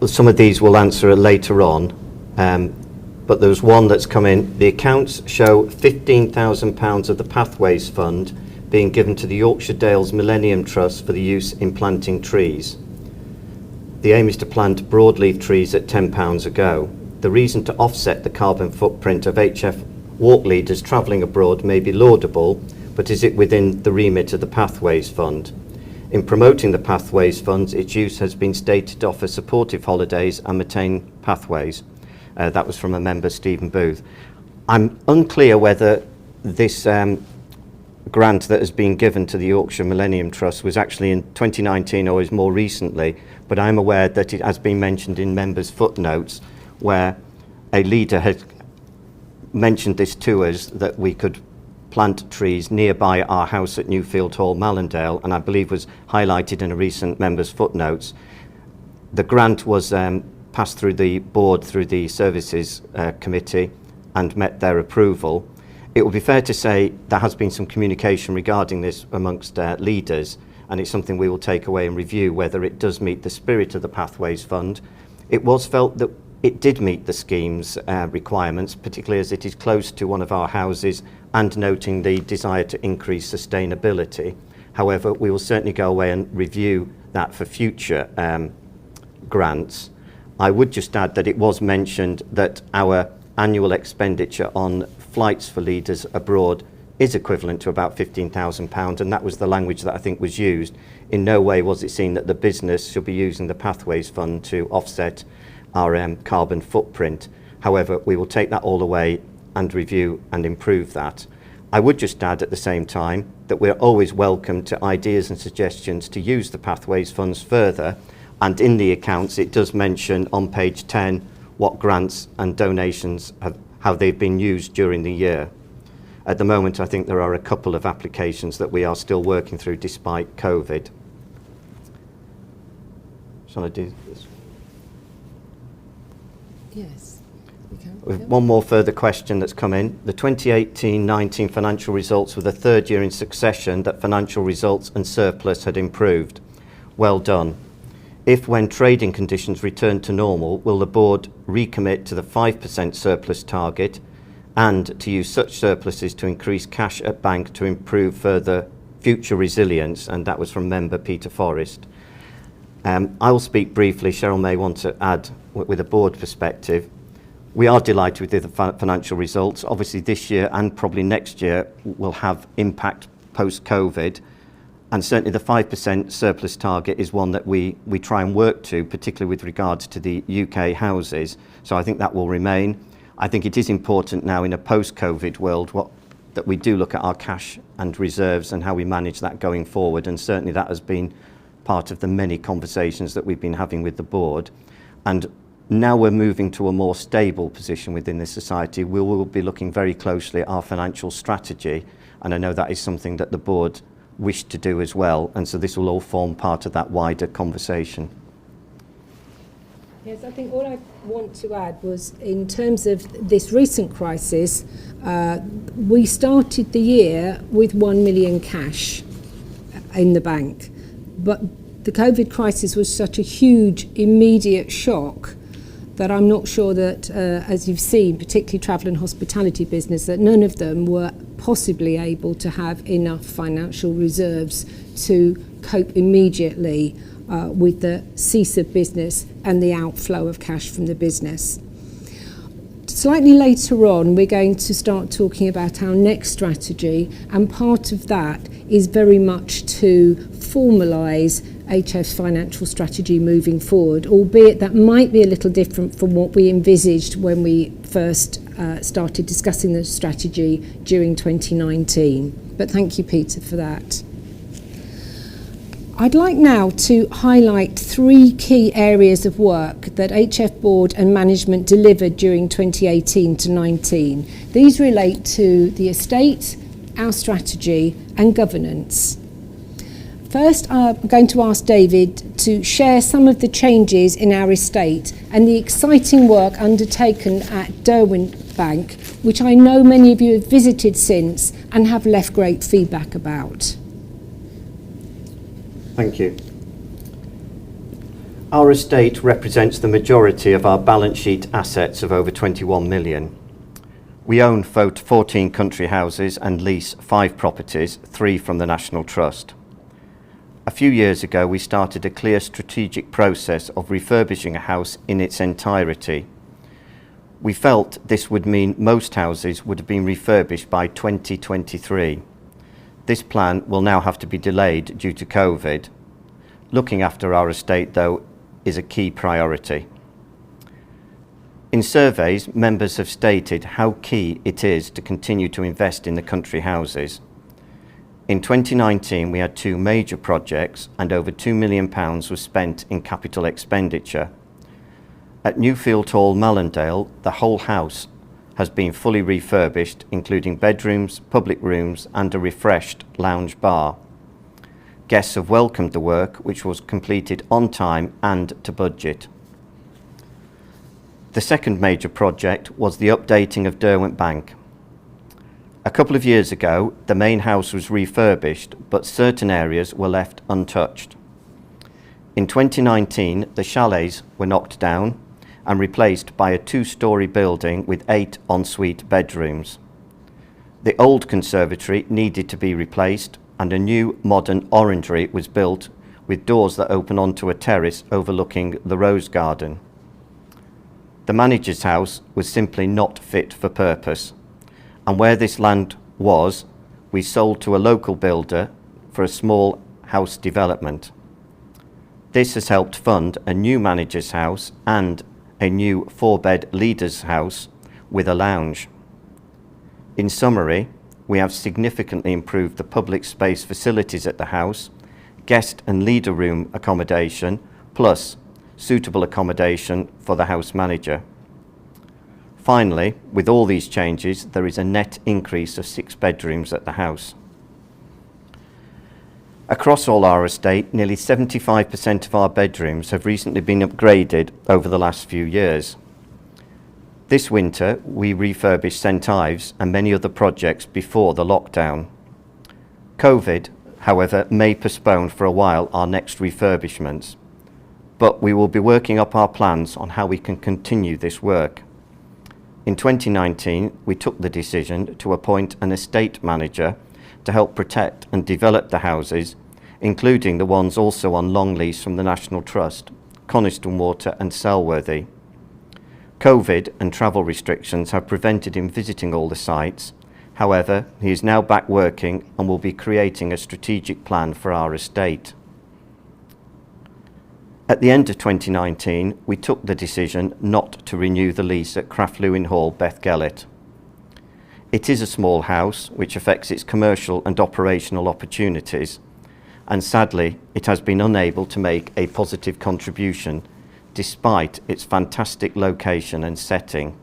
Some of these we'll answer later on, but there's one that's come in. The accounts show £15,000 of the Pathways Fund being given to the Yorkshire Dales Millennium Trust for the use in planting trees. The aim is to plant broadleaf trees at £10 a go. The reason to offset the carbon footprint of HF walk leaders travelling abroad may be laudable, but is it within the remit of the Pathways Fund? In promoting the Pathways Funds, its use has been stated to offer supportive holidays and maintain pathways. That was from a member, Stephen Booth. I'm unclear whether this grant that has been given to the Yorkshire Millennium Trust was actually in 2019 or is more recently, but I'm aware that it has been mentioned in members' footnotes where a leader had mentioned this to us, that we could plant trees nearby our house at Newfield Hall, Mallandale, and I believe was highlighted in a recent member's footnotes. The grant was passed through the board, through the services committee, and met their approval. It would be fair to say there has been some communication regarding this amongst leaders, and it's something we will take away and review whether it does meet the spirit of the Pathways Fund. It was felt that it did meet the scheme's requirements, particularly as it is close to one of our houses and noting the desire to increase sustainability. However, we will certainly go away and review that for future grants. I would just add that it was mentioned that our annual expenditure on flights for leaders abroad is equivalent to about £15,000, and that was the language that I think was used. In no way was it seen that the business should be using the Pathways Fund to offset our carbon footprint. However, we will take that all away and review and improve that. I would just add at the same time that we're always welcome to ideas and suggestions to use the Pathways funds further, and in the accounts it does mention on page 10 what grants and donations how they've been used during the year. At the moment, I think there are a couple of applications that we are still working through despite COVID. Shall I do this? Yes, we can. One more further question that's come in. The 2018-19 financial results were the third year in succession that financial results and surplus had improved. Well done. If, when trading conditions return to normal, will the board recommit to the 5% surplus target and to use such surpluses to increase cash at bank to improve further future resilience? And that was from member Peter Forrest. I will speak briefly. Cheryl may want to add with a board perspective. We are delighted with the financial results. Obviously this year and probably next year will have impact post-COVID, and certainly the 5% surplus target is one that we try and work to, particularly with regards to the UK houses. So I think that will remain. I think it is important now in a post-COVID world that we do look at our cash and reserves and how we manage that going forward, and certainly that has been part of the many conversations that we've been having with the board. And now we're moving to a more stable position within this society. We will be looking very closely at our financial strategy, and I know that is something that the board wished to do as well, and so this will all form part of that wider conversation. Yes, I think all I want to add was, in terms of this recent crisis, we started the year with 1 million cash in the bank. But the COVID crisis was such a huge immediate shock that I'm not sure that, as you've seen, particularly travel and hospitality business, that none of them were possibly able to have enough financial reserves to cope immediately with the cease of business and the outflow of cash from the business. Slightly later on, we're going to start talking about our next strategy, and part of that is very much to formalise HF's financial strategy moving forward, albeit that might be a little different from what we envisaged when we first started discussing the strategy during 2019. But thank you, Peter, for that. I'd like now to highlight 3 key areas of work that HF Board and Management delivered during 2018 to 19. These relate to the estate, our strategy and governance. First, I'm going to ask David to share some of the changes in our estate and the exciting work undertaken at Derwent Bank, which I know many of you have visited since and have left great feedback about. Thank you. Our estate represents the majority of our balance sheet assets of over 21 million. We own 14 country houses and lease 5 properties, 3 from the National Trust. A few years ago, we started a clear strategic process of refurbishing a house in its entirety. We felt this would mean most houses would have been refurbished by 2023. This plan will now have to be delayed due to COVID. Looking after our estate, though, is a key priority. In surveys, members have stated how key it is to continue to invest in the country houses. In 2019, we had 2 major projects and over £2 million was spent in capital expenditure. At Newfield Hall, Mallandale, the whole house has been fully refurbished, including bedrooms, public rooms and a refreshed lounge bar. Guests have welcomed the work, which was completed on time and to budget. The second major project was the updating of Derwent Bank. A couple of years ago, the main house was refurbished, but certain areas were left untouched. In 2019, the chalets were knocked down and replaced by a 2-storey building with 8 ensuite bedrooms. The old conservatory needed to be replaced and a new modern orangery was built with doors that open onto a terrace overlooking the rose garden. The manager's house was simply not fit for purpose, and where this land was, we sold to a local builder for a small house development. This has helped fund a new manager's house and a new 4-bed leader's house with a lounge. In summary, we have significantly improved the public space facilities at the house, guest and leader room accommodation, plus suitable accommodation for the house manager. Finally, with all these changes, there is a net increase of 6 bedrooms at the house. Across all our estate, nearly 75% of our bedrooms have recently been upgraded over the last few years. This winter, we refurbished St Ives and many other projects before the lockdown. COVID, however, may postpone for a while our next refurbishments, but we will be working up our plans on how we can continue this work. In 2019, we took the decision to appoint an estate manager to help protect and develop the houses, including the ones also on long lease from the National Trust, Coniston Water and Selworthy. COVID and travel restrictions have prevented him visiting all the sites. However, he is now back working and will be creating a strategic plan for our estate. At the end of 2019, we took the decision not to renew the lease at Craftlewin Hall, Bethgellit. It is a small house which affects its commercial and operational opportunities, and sadly it has been unable to make a positive contribution despite its fantastic location and setting.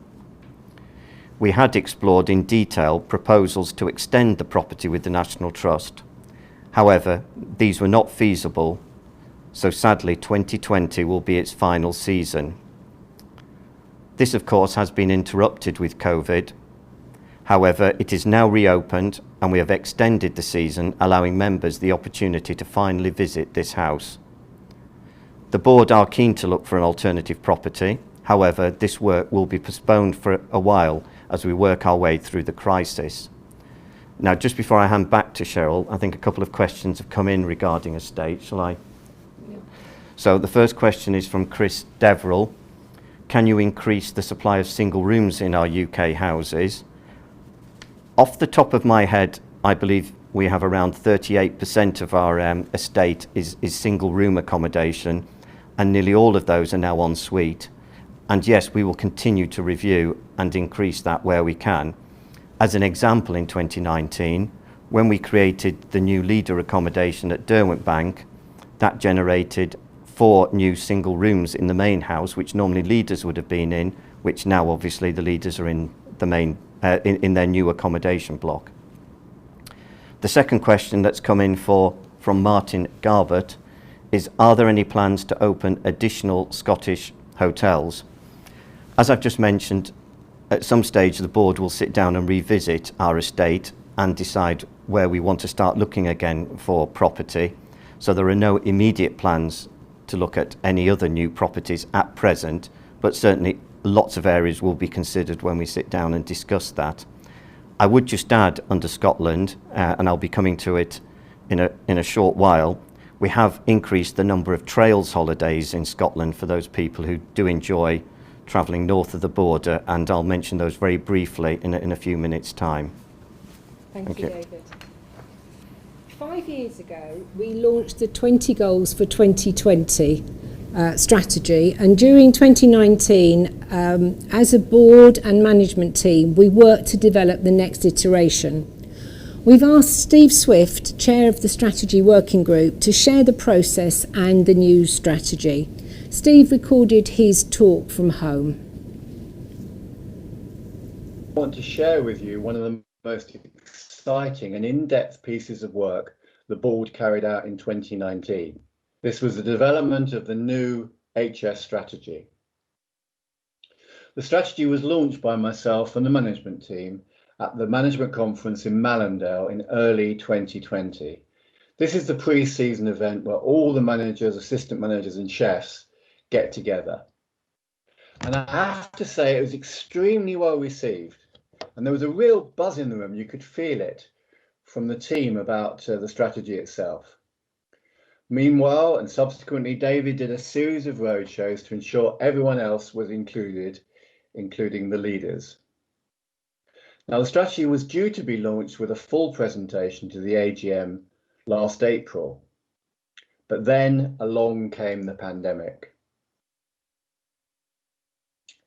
We had explored in detail proposals to extend the property with the National Trust. However, these were not feasible, so sadly 2020 will be its final season. This of course has been interrupted with COVID. However, it is now reopened and we have extended the season, allowing members the opportunity to finally visit this house. The board are keen to look for an alternative property. However, this work will be postponed for a while as we work our way through the crisis. Now, just before I hand back to Cheryl, I think a couple of questions have come in regarding estate. Shall I? Yeah. So the first question is from Chris Deverell. Can you increase the supply of single rooms in our UK houses? Off the top of my head, I believe we have around 38% of our estate is single room accommodation, and nearly all of those are now en suite. And yes, we will continue to review and increase that where we can. As an example, in 2019, when we created the new leader accommodation at Derwent Bank, that generated 4 new single rooms in the main house, which normally leaders would have been in, which now obviously the leaders are in the main in their new accommodation block. The second question that's come in from Martin Garbett is, are there any plans to open additional Scottish hotels? As I've just mentioned, at some stage the board will sit down and revisit our estate and decide where we want to start looking again for property. So there are no immediate plans to look at any other new properties at present, but certainly lots of areas will be considered when we sit down and discuss that. I would just add, under Scotland, and I'll be coming to it in a short while, we have increased the number of trails holidays in Scotland for those people who do enjoy travelling north of the border, and I'll mention those very briefly in a few minutes' time. Thank you, David. 5 years ago, we launched the 20 Goals for 2020 strategy, and during 2019, as a board and management team, we worked to develop the next iteration. We've asked Steve Swift, chair of the strategy working group, to share the process and the new strategy. Steve recorded his talk from home. want to share with you one of the most exciting and in-depth pieces of work the board carried out in 2019. This was the development of the new HS strategy. The strategy was launched by myself and the management team at the management conference in Mallendale in early 2020. This is the pre-season event where all the managers, assistant managers and chefs get together. And I have to say it was extremely well received. And there was a real buzz in the room. You could feel it from the team about the strategy itself. Meanwhile, and subsequently, David did a series of roadshows to ensure everyone else was included, including the leaders. Now, the strategy was due to be launched with a full presentation to the AGM last April, but then along came the pandemic.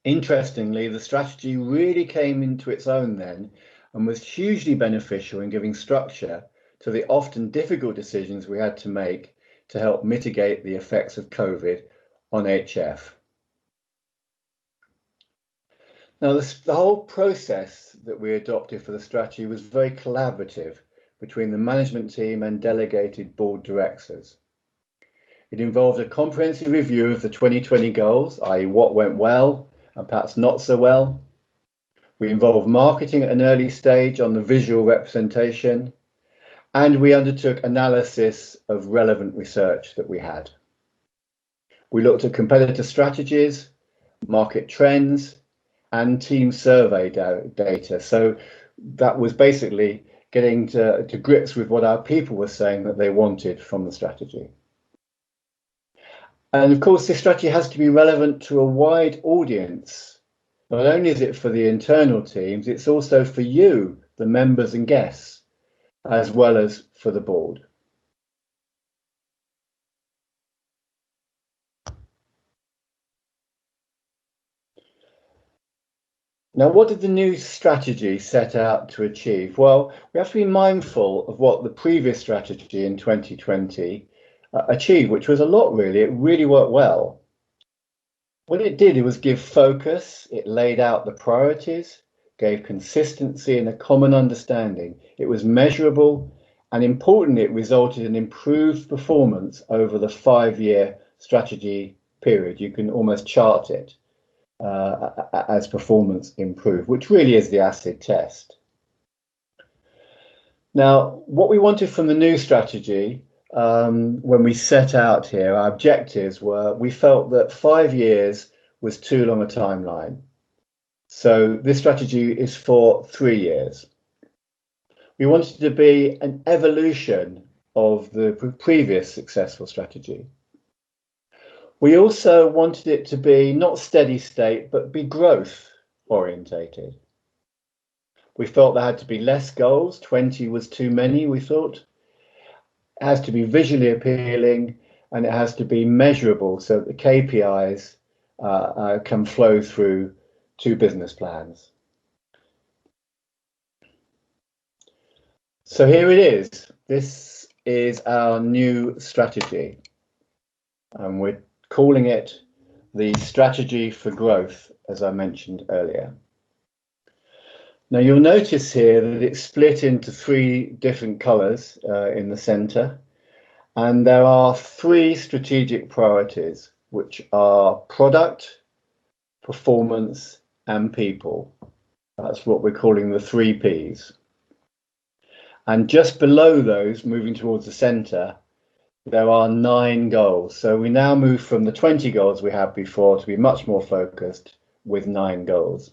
Interestingly, the strategy really came into its own then and was hugely beneficial in giving structure to the often difficult decisions we had to make to help mitigate the effects of COVID on HF. Now, the whole process that we adopted for the strategy was very collaborative between the management team and delegated board directors. It involved a comprehensive review of the 2020 goals, i.e. what went well and perhaps not so well. We involved marketing at an early stage on the visual representation, and we undertook analysis of relevant research that we had. We looked at competitor strategies, market trends, and team survey data. So that was basically getting to grips with what our people were saying that they wanted from the strategy. And of course, this strategy has to be relevant to a wide audience. Not only is it for the internal teams, it's also for you, the members and guests, as well as for the board. Now, what did the new strategy set out to achieve? Well, we have to be mindful of what the previous strategy in 2020 achieved, which was a lot really. It really worked well. What it did, it was give focus, it laid out the priorities, gave consistency and a common understanding. It was measurable, and importantly, it resulted in improved performance over the 5-year strategy period. You can almost chart it as performance improved, which really is the acid test. Now, what we wanted from the new strategy, when we set out here, our objectives were, we felt that 5 years was too long a timeline. So this strategy is for 3 years. We wanted to be an evolution of the previous successful strategy. We also wanted it to be not steady state, but be growth orientated. We felt there had to be less goals. 20 was too many, we thought. It has to be visually appealing, and it has to be measurable so that the KPIs can flow through to business plans. So here it is. This is our new strategy, and we're calling it the Strategy for Growth, as I mentioned earlier. Now you'll notice here that it's split into 3 different colours in the centre, and there are 3 strategic priorities, which are product, performance and people. That's what we're calling the 3 Ps. And just below those, moving towards the centre, there are 9 goals. So we now move from the 20 goals we had before to be much more focused with 9 goals.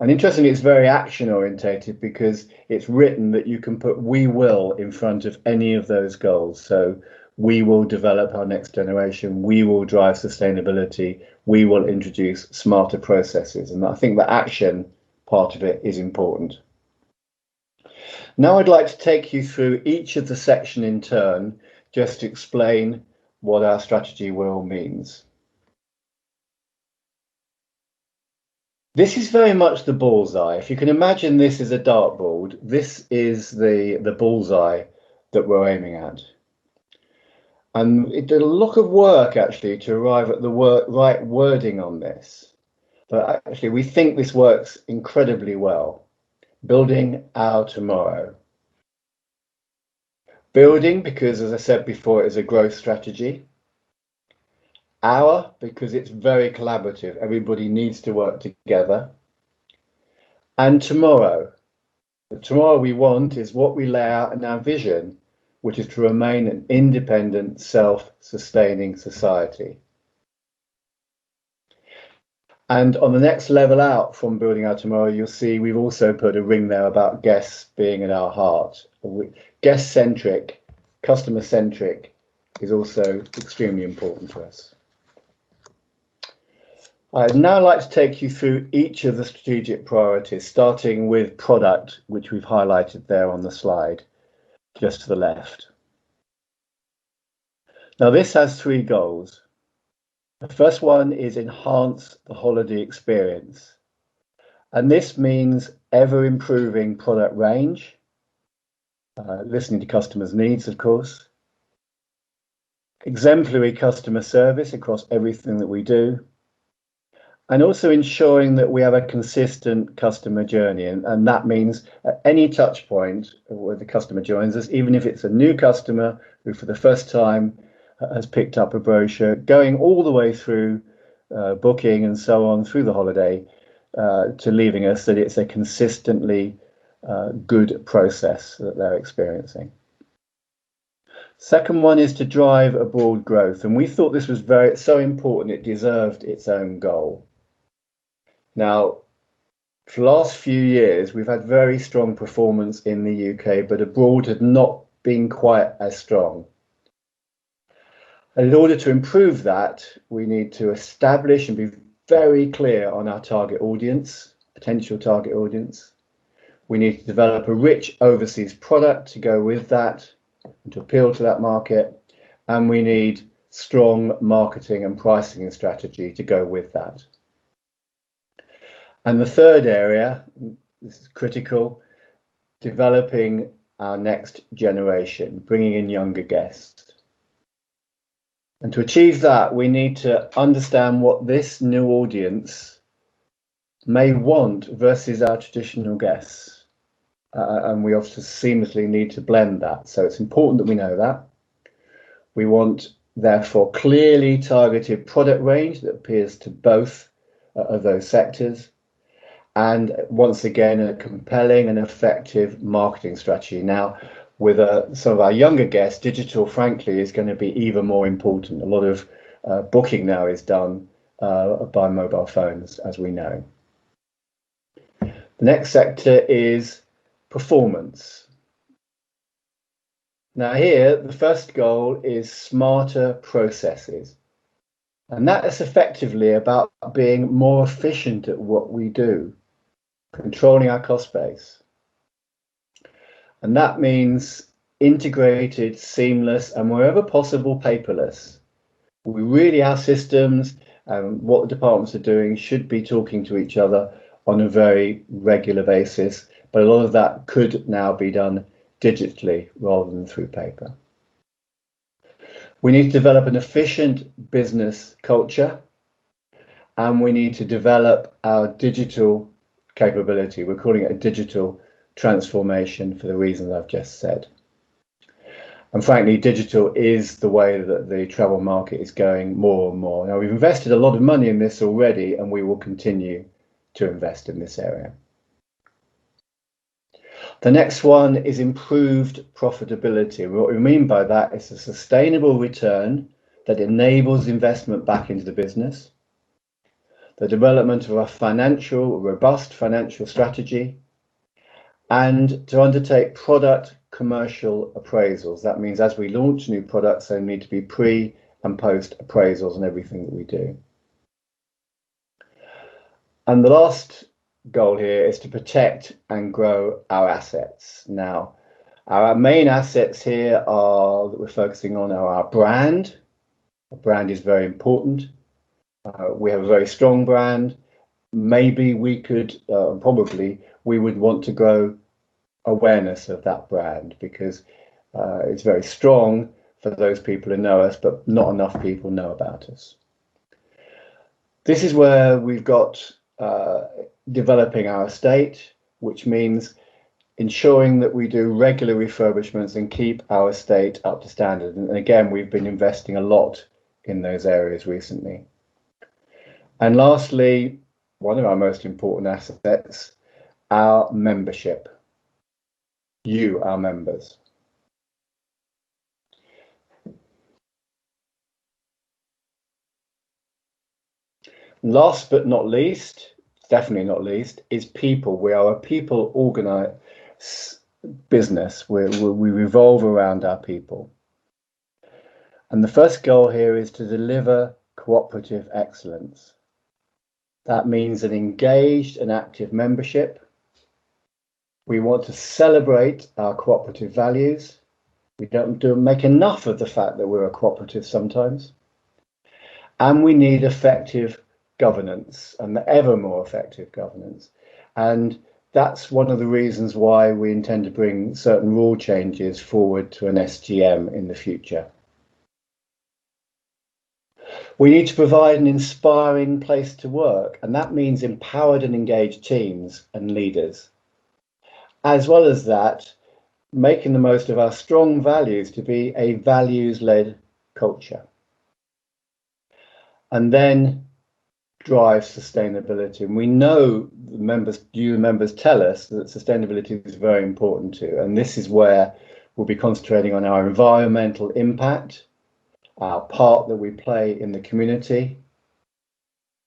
And interestingly, it's very action orientated because it's written that you can put "we will" in front of any of those goals. So we will develop our next generation, we will drive sustainability, we will introduce smarter processes. And I think the action part of it is important. Now I'd like to take you through each of the section in turn, just to explain what our strategy will means. This is very much the bullseye. If you can imagine this is a dartboard, this is the bullseye that we're aiming at. And it did a lot of work actually to arrive at the right wording on this. but actually we think this works incredibly well. Building our tomorrow. Building because, as I said before, it is a growth strategy. Our, because it's very collaborative. Everybody needs to work together. And tomorrow. The tomorrow we want is what we lay out in our vision, which is to remain an independent, self-sustaining society. And on the next level out from building our tomorrow, you'll see we've also put a ring there about guests being at our heart. Guest-centric, customer-centric is also extremely important to us. I'd now like to take you through each of the strategic priorities, starting with product, which we've highlighted there on the slide, just to the left. Now, this has three goals. The first one is enhance the holiday experience. And this means ever improving product range, listening to customers' needs, of course, exemplary customer service across everything that we do, and also ensuring that we have a consistent customer journey. And that means at any touch point where the customer joins us, even if it's a new customer who for the first time has picked up a brochure, going all the way through booking and so on through the holiday to leaving us, that it's a consistently good process that they're experiencing. Second one is to drive abroad growth, and we thought this was so important it deserved its own goal. Now, for the last few years, we've had very strong performance in the UK, but abroad had not been quite as strong. And in order to improve that, we need to establish and be very clear on our target audience, potential target audience. We need to develop a rich overseas product to go with that and to appeal to that market. And we need strong marketing and pricing strategy to go with that. And the third area, this is critical, developing our next generation, bringing in younger guests. And to achieve that, we need to understand what this new audience may want versus our traditional guests. And we also seamlessly need to blend that. So it's important that we know that. We want, therefore, clearly targeted product range that appeals to both of those sectors. And once again, a compelling and effective marketing strategy. Now, with some of our younger guests, digital, frankly, is going to be even more important. A lot of booking now is done by mobile phones, as we know. The next sector is performance. Now here, the first goal is smarter processes. And that is effectively about being more efficient at what we do, controlling our cost base. And that means integrated, seamless, and wherever possible, paperless. Our systems and what the departments are doing should be talking to each other on a very regular basis, but a lot of that could now be done digitally rather than through paper. We need to develop an efficient business culture, and we need to develop our digital capability. We're calling it a digital transformation for the reasons I've just said. And frankly, digital is the way that the travel market is going more and more. Now, we've invested a lot of money in this already, and we will continue to invest in this area. The next one is improved profitability. What we mean by that is a sustainable return that enables investment back into the business, the development of a robust financial strategy, and to undertake product commercial appraisals. That means as we launch new products, there need to be pre and post appraisals on everything that we do. And the last goal here is to protect and grow our assets. Now, our main assets here that we're focusing on are our brand. Our brand is very important. We have a very strong brand. Maybe we could, we would want to grow awareness of that brand, because it's very strong for those people who know us, but not enough people know about us. This is where we've got developing our estate, which means ensuring that we do regular refurbishments and keep our estate up to standard. And again, we've been investing a lot in those areas recently. And lastly, one of our most important assets, our membership. You, our members. Last but not least, definitely not least, is people. We are a people organized business. We revolve around our people. And the first goal here is to deliver cooperative excellence. That means an engaged and active membership. We want to celebrate our cooperative values. We don't make enough of the fact that we're a cooperative sometimes. And we need effective governance, and ever more effective governance. And that's one of the reasons why we intend to bring certain rule changes forward to an SGM in the future. We need to provide an inspiring place to work, and that means empowered and engaged teams and leaders. As well as that, making the most of our strong values to be a values-led culture. And then drive sustainability. And we know the members tell us that sustainability is very important too. And this is where we'll be concentrating on our environmental impact, our part that we play in the community,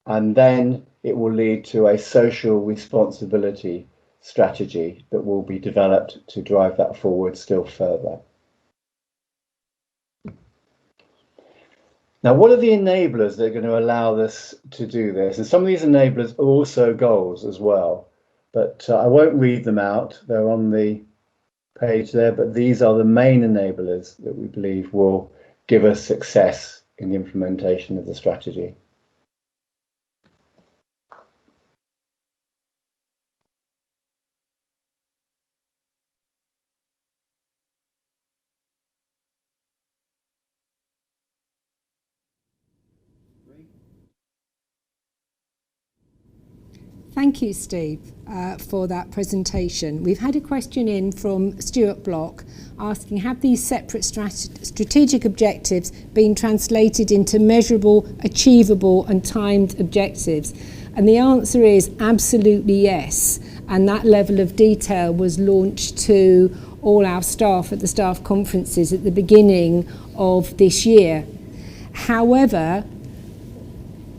and then it will lead to a social responsibility strategy that will be developed to drive that forward still further. Now, what are the enablers that are going to allow us to do this? And some of these enablers are also goals as well, but I won't read them out. They're on the page there, but these are the main enablers that we believe will give us success in the implementation of the strategy. Thank you, Steve, for that presentation. We've had a question in from Stuart Block asking, have these separate strategic objectives been translated into measurable, achievable and timed objectives? And the answer is absolutely yes. And that level of detail was launched to all our staff at the staff conferences at the beginning of this year. However,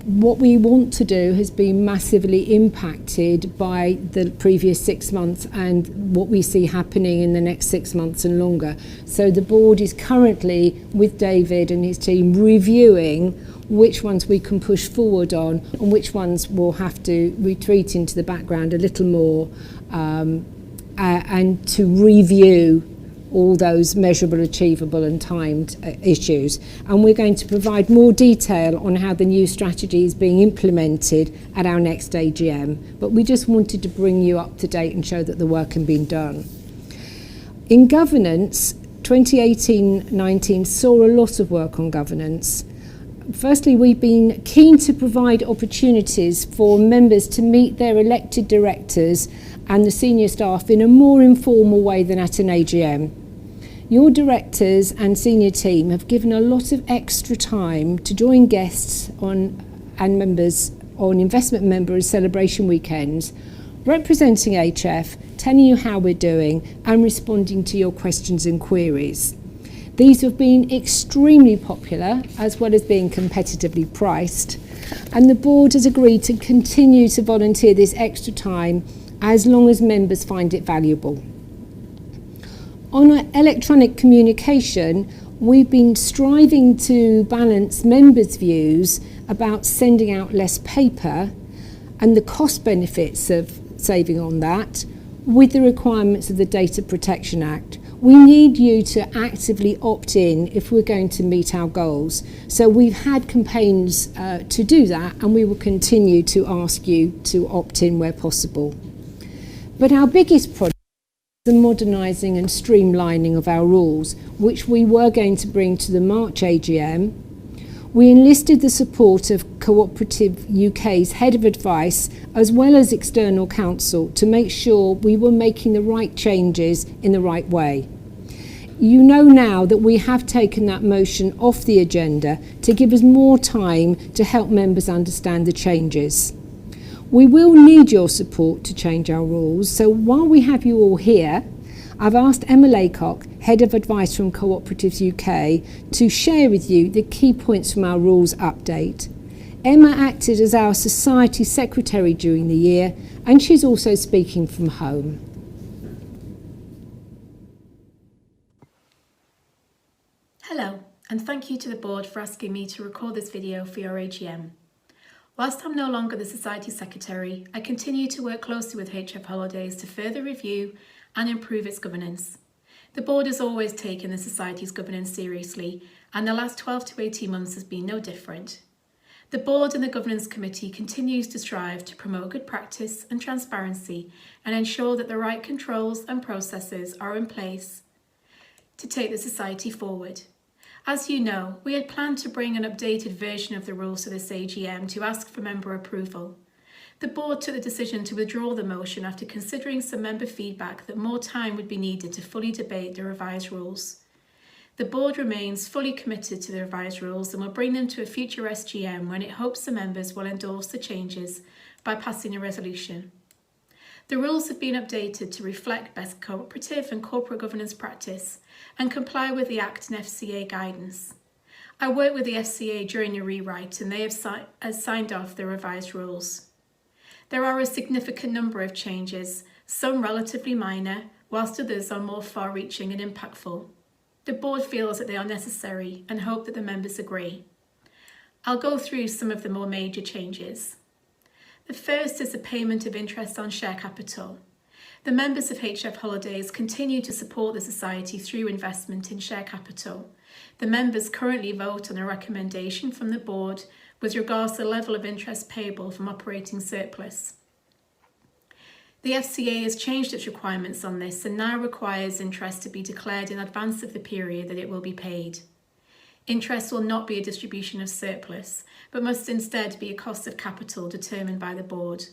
what we want to do has been massively impacted by the previous 6 months and what we see happening in the next 6 months and longer. So the board is currently, with David and his team, reviewing which ones we can push forward on and which ones will have to retreat into the background a little more, and to review all those measurable, achievable and timed issues. And we're going to provide more detail on how the new strategy is being implemented at our next AGM. But we just wanted to bring you up to date and show that the work has been done. In governance, 2018-19 saw a lot of work on governance. Firstly, we've been keen to provide opportunities for members to meet their elected directors and the senior staff in a more informal way than at an AGM. Your directors and senior team have given a lot of extra time to join guests and members on investment members celebration weekends, representing HF, telling you how we're doing and responding to your questions and queries. These have been extremely popular, as well as being competitively priced, and the board has agreed to continue to volunteer this extra time as long as members find it valuable. On electronic communication, we've been striving to balance members' views about sending out less paper and the cost benefits of saving on that with the requirements of the Data Protection Act. We need you to actively opt in if we're going to meet our goals. So we've had campaigns to do that, and we will continue to ask you to opt in where possible. But our biggest project is the modernising and streamlining of our rules, which we were going to bring to the March AGM. We enlisted the support of Cooperative UK's Head of Advice as well as external counsel to make sure we were making the right changes in the right way. You know now that we have taken that motion off the agenda to give us more time to help members understand the changes. We will need your support to change our rules, so while we have you all here, I've asked Emma Laycock, Head of Advice from Cooperatives UK, to share with you the key points from our rules update. Emma acted as our Society Secretary during the year, and she's also speaking from home. Hello, and thank you to the board for asking me to record this video for your AGM. Whilst I'm no longer the Society Secretary, I continue to work closely with HF Holidays to further review and improve its governance. The board has always taken the Society's governance seriously, and the last 12 to 18 months has been no different. The board and the governance committee continues to strive to promote good practice and transparency and ensure that the right controls and processes are in place to take the Society forward. As you know, we had planned to bring an updated version of the rules to this AGM to ask for member approval. The board took the decision to withdraw the motion after considering some member feedback that more time would be needed to fully debate the revised rules. The board remains fully committed to the revised rules and will bring them to a future SGM when it hopes the members will endorse the changes by passing a resolution. The rules have been updated to reflect best cooperative and corporate governance practice and comply with the Act and FCA guidance. I worked with the FCA during the rewrite and they have signed off the revised rules. There are a significant number of changes, some relatively minor, whilst others are more far-reaching and impactful. The board feels that they are necessary and hope that the members agree. I'll go through some of the more major changes. The first is the payment of interest on share capital. The members of HF Holidays continue to support the Society through investment in share capital. The members currently vote on a recommendation from the board with regards to the level of interest payable from operating surplus. The FCA has changed its requirements on this and now requires interest to be declared in advance of the period that it will be paid. Interest will not be a distribution of surplus, but must instead be a cost of capital determined by the board.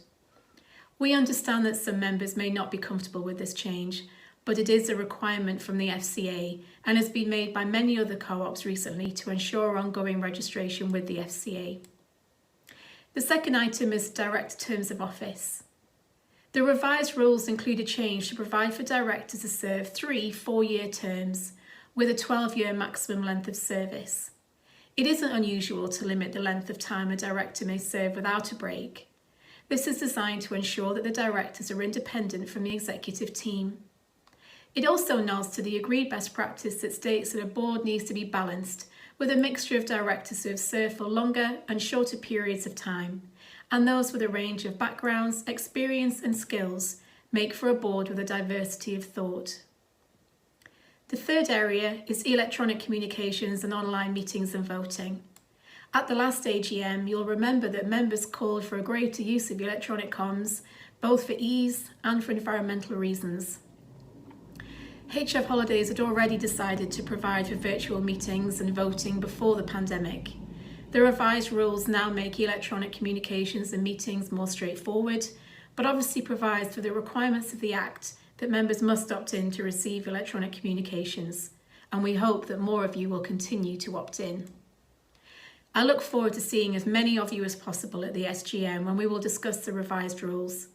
We understand that some members may not be comfortable with this change, but it is a requirement from the FCA and has been made by many other co-ops recently to ensure ongoing registration with the FCA. The second item is direct terms of office. The revised rules include a change to provide for directors to serve 3 4-year terms with a 12-year maximum length of service. It isn't unusual to limit the length of time a director may serve without a break. This is designed to ensure that the directors are independent from the executive team. It also nods to the agreed best practice that states that a board needs to be balanced with a mixture of directors who have served for longer and shorter periods of time, and those with a range of backgrounds, experience and skills make for a board with a diversity of thought. The third area is electronic communications and online meetings and voting. At the last AGM, you'll remember that members called for a greater use of electronic comms, both for ease and for environmental reasons. HF Holidays had already decided to provide for virtual meetings and voting before the pandemic. The revised rules now make electronic communications and meetings more straightforward, but obviously provides for the requirements of the Act that members must opt in to receive electronic communications, and we hope that more of you will continue to opt in. I look forward to seeing as many of you as possible at the SGM when we will discuss the revised rules.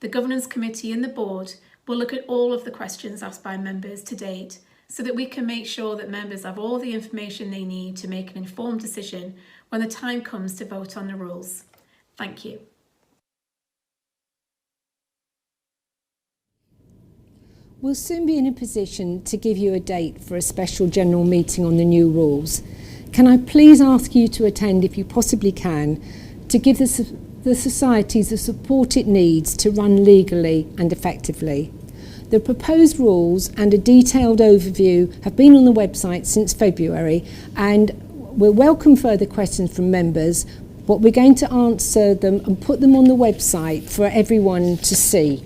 The Governance Committee and the Board will look at all of the questions asked by members to date so that we can make sure that members have all the information they need to make an informed decision when the time comes to vote on the rules. Thank you. We'll soon be in a position to give you a date for a special general meeting on the new rules. Can I please ask you to attend if you possibly can, to give the Society the support it needs to run legally and effectively. The proposed rules and a detailed overview have been on the website since February, and we'll welcome further questions from members, but we're going to answer them and put them on the website for everyone to see.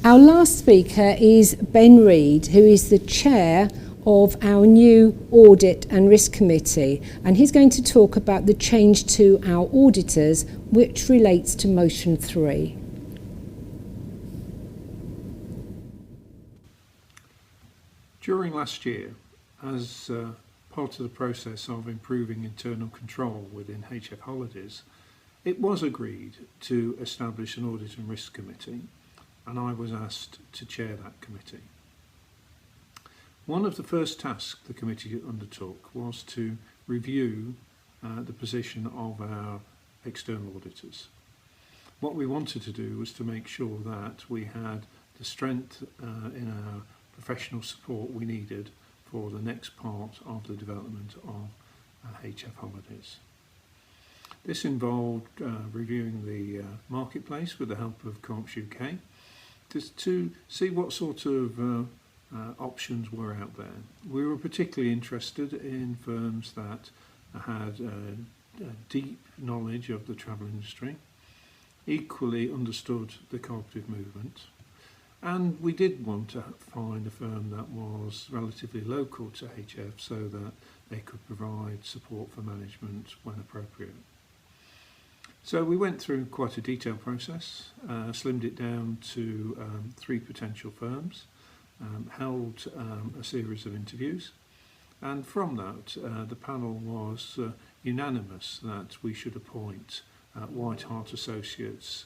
Our last speaker is Ben Reid, who is the chair of our new Audit and Risk Committee, and he's going to talk about the change to our auditors, which relates to motion 3. During last year, as part of the process of improving internal control within HF Holidays, it was agreed to establish an Audit and Risk Committee, and I was asked to chair that committee. One of the first tasks the committee undertook was to review the position of our external auditors. What we wanted to do was to make sure that we had the strength in our professional support we needed for the next part of the development of HF Holidays. This involved reviewing the marketplace with the help of Co-ops UK to see what sort of options were out there. We were particularly interested in firms that had a deep knowledge of the travel industry, equally understood the cooperative movement, and we did want to find a firm that was relatively local to HF so that they could provide support for management when appropriate. So we went through quite a detailed process, slimmed it down to 3 potential firms, held a series of interviews, and from that the panel was unanimous that we should appoint White Hart Associates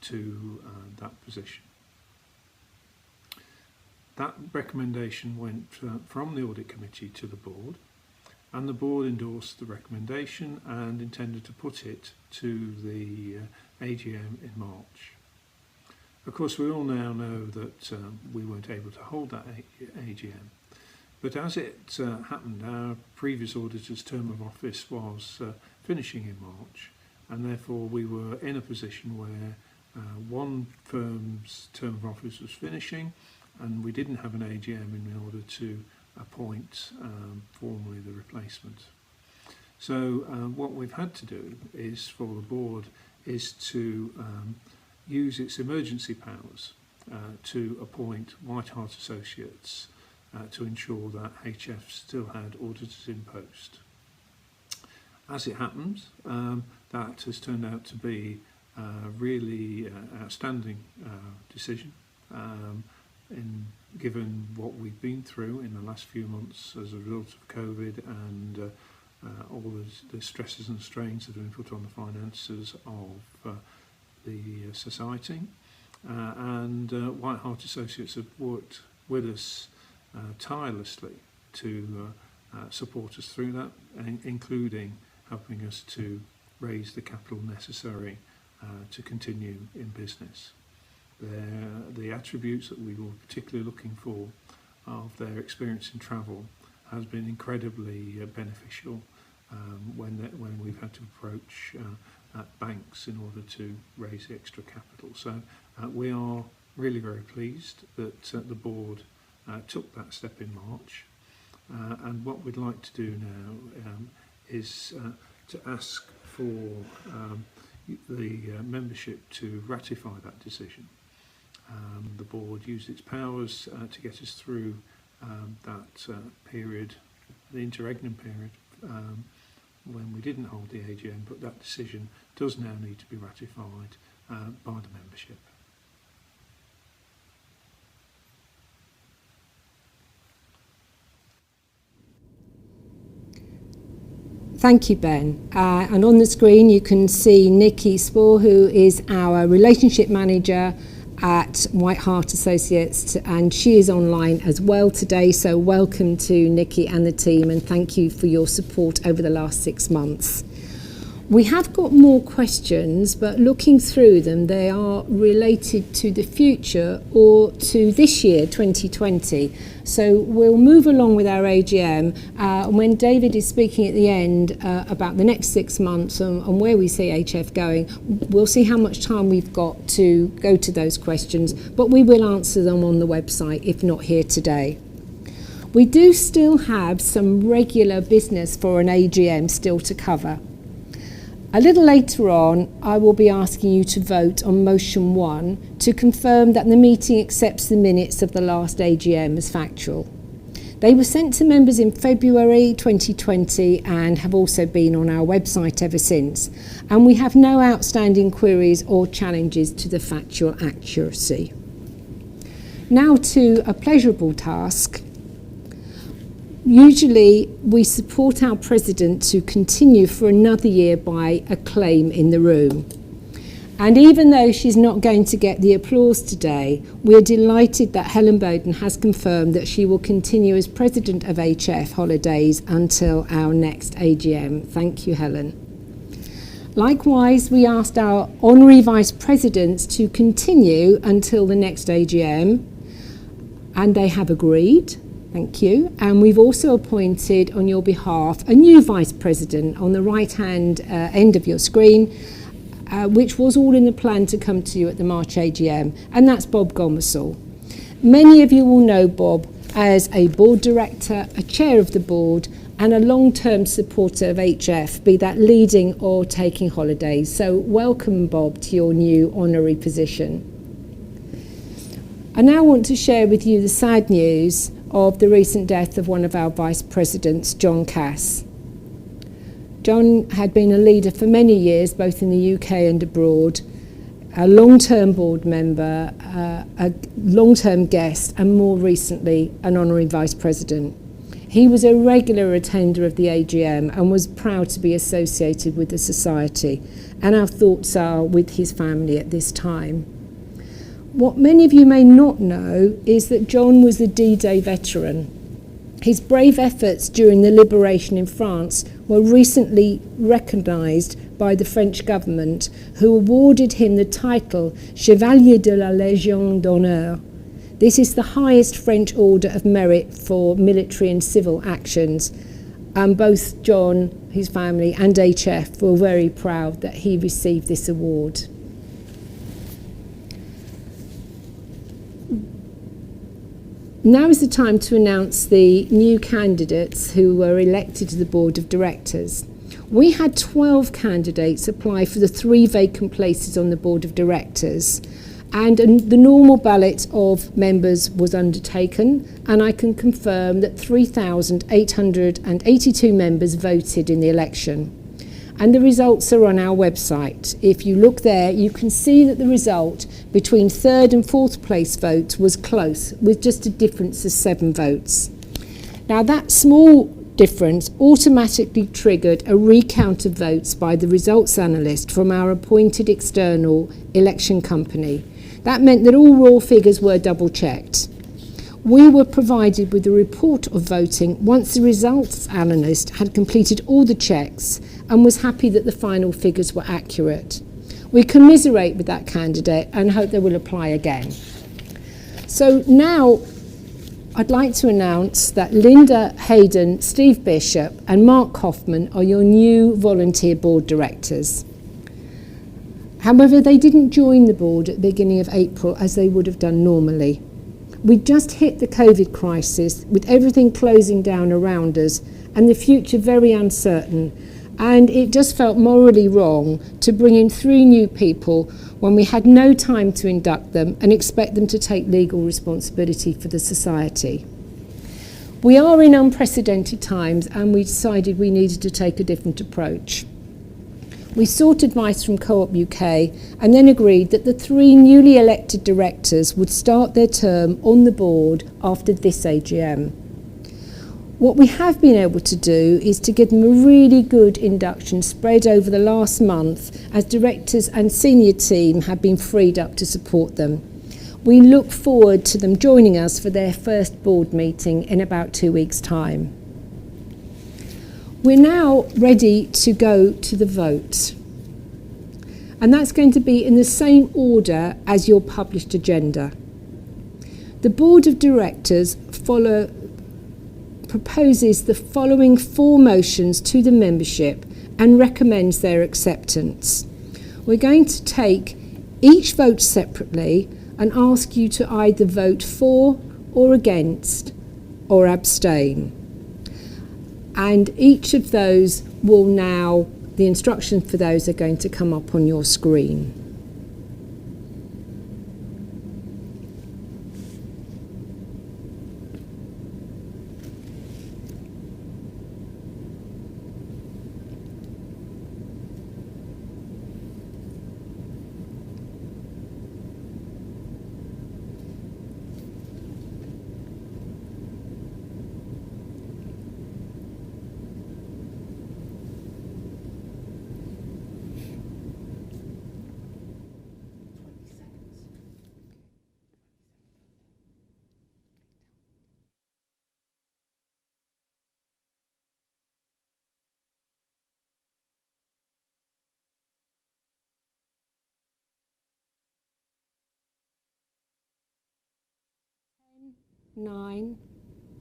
to that position. That recommendation went from the Audit Committee to the Board, and the Board endorsed the recommendation and intended to put it to the AGM in March. Of course, we all now know that we weren't able to hold that AGM, but as it happened, our previous auditor's term of office was finishing in March, and therefore we were in a position where one firm's term of office was finishing, and we didn't have an AGM in order to appoint formally the replacement. So what we've had to do is for the Board is to use its emergency powers to appoint White Hart Associates to ensure that HF still had auditors in post. As it happens, that has turned out to be a really outstanding decision, given what we've been through in the last few months as a result of COVID and all the stresses and strains that have been put on the finances of the society. And White Hart Associates have worked with us tirelessly to support us through that, including helping us to raise the capital necessary to continue in business. The attributes that we were particularly looking for of their experience in travel has been incredibly beneficial when we've had to approach banks in order to raise the extra capital. So we are really very pleased that the Board took that step in March, and what we'd like to do now is to ask for the membership to ratify that decision. The Board used its powers to get us through that period, the interregnum period, when we didn't hold the AGM, but that decision does now need to be ratified by the membership. Thank you, Ben. And on the screen you can see Nikki Spohr, who is our relationship manager at White Hart Associates, and she is online as well today. So welcome to Nikki and the team, and thank you for your support over the last 6 months. We have got more questions, but looking through them, they are related to the future or to this year, 2020. So we'll move along with our AGM. When David is speaking at the end about the next 6 months and where we see HF going, we'll see how much time we've got to go to those questions, but we will answer them on the website, if not here today. We do still have some regular business for an AGM still to cover. A little later on, I will be asking you to vote on motion 1 to confirm that the meeting accepts the minutes of the last AGM as factual. They were sent to members in February 2020 and have also been on our website ever since. And we have no outstanding queries or challenges to the factual accuracy. Now to a pleasurable task. Usually we support our president to continue for another year by a claim in the room. And even though she's not going to get the applause today, we're delighted that Helen Bowden has confirmed that she will continue as president of HF Holidays until our next AGM. Thank you, Helen. Likewise, we asked our honorary vice presidents to continue until the next AGM, and they have agreed. Thank you. And we've also appointed on your behalf a new vice president on the right-hand end of your screen, which was all in the plan to come to you at the March AGM, and that's Bob Gomersall. Many of you will know Bob as a board director, a chair of the board, and a long-term supporter of HF, be that leading or taking holidays. So welcome, Bob, to your new honorary position. I now want to share with you the sad news of the recent death of one of our vice presidents, John Cass. John had been a leader for many years, both in the UK and abroad, a long-term board member, a long-term guest, and more recently, an honorary vice president. He was a regular attender of the AGM and was proud to be associated with the society, and our thoughts are with his family at this time. What many of you may not know is that John was a D-Day veteran. His brave efforts during the liberation in France were recently recognised by the French government, who awarded him the title Chevalier de la Légion d'honneur. This is the highest French order of merit for military and civil actions, and both John, his family, and HF were very proud that he received this award. Now is the time to announce the new candidates who were elected to the board of directors. We had 12 candidates apply for the 3 vacant places on the board of directors, and the normal ballot of members was undertaken, and I can confirm that 3,882 members voted in the election. And the results are on our website. If you look there, you can see that the result between 3rd and 4th place votes was close, with just a difference of 7 votes. Now that small difference automatically triggered a recount of votes by the results analyst from our appointed external election company. That meant that all raw figures were double checked. We were provided with a report of voting once the results analyst had completed all the checks and was happy that the final figures were accurate. We commiserate with that candidate and hope they will apply again. So now I'd like to announce that Linda Hayden, Steve Bishop and Mark Kaufman are your new volunteer board directors. However, they didn't join the board at the beginning of April as they would have done normally. We just hit the COVID crisis with everything closing down around us and the future very uncertain, and it just felt morally wrong to bring in 3 new people when we had no time to induct them and expect them to take legal responsibility for the society. We are in unprecedented times and we decided we needed to take a different approach. We sought advice from Co-op UK and then agreed that the 3 newly elected directors would start their term on the board after this AGM. What we have been able to do is to give them a really good induction spread over the last month as directors and senior team have been freed up to support them. We look forward to them joining us for their first board meeting in about 2 weeks' time. We're now ready to go to the vote. And that's going to be in the same order as your published agenda. The Board of Directors proposes the following 4 motions to the membership and recommends their acceptance. We're going to take each vote separately and ask you to either vote for or against or abstain. And each of those will now, the instructions for those are going to come up on your screen. 9,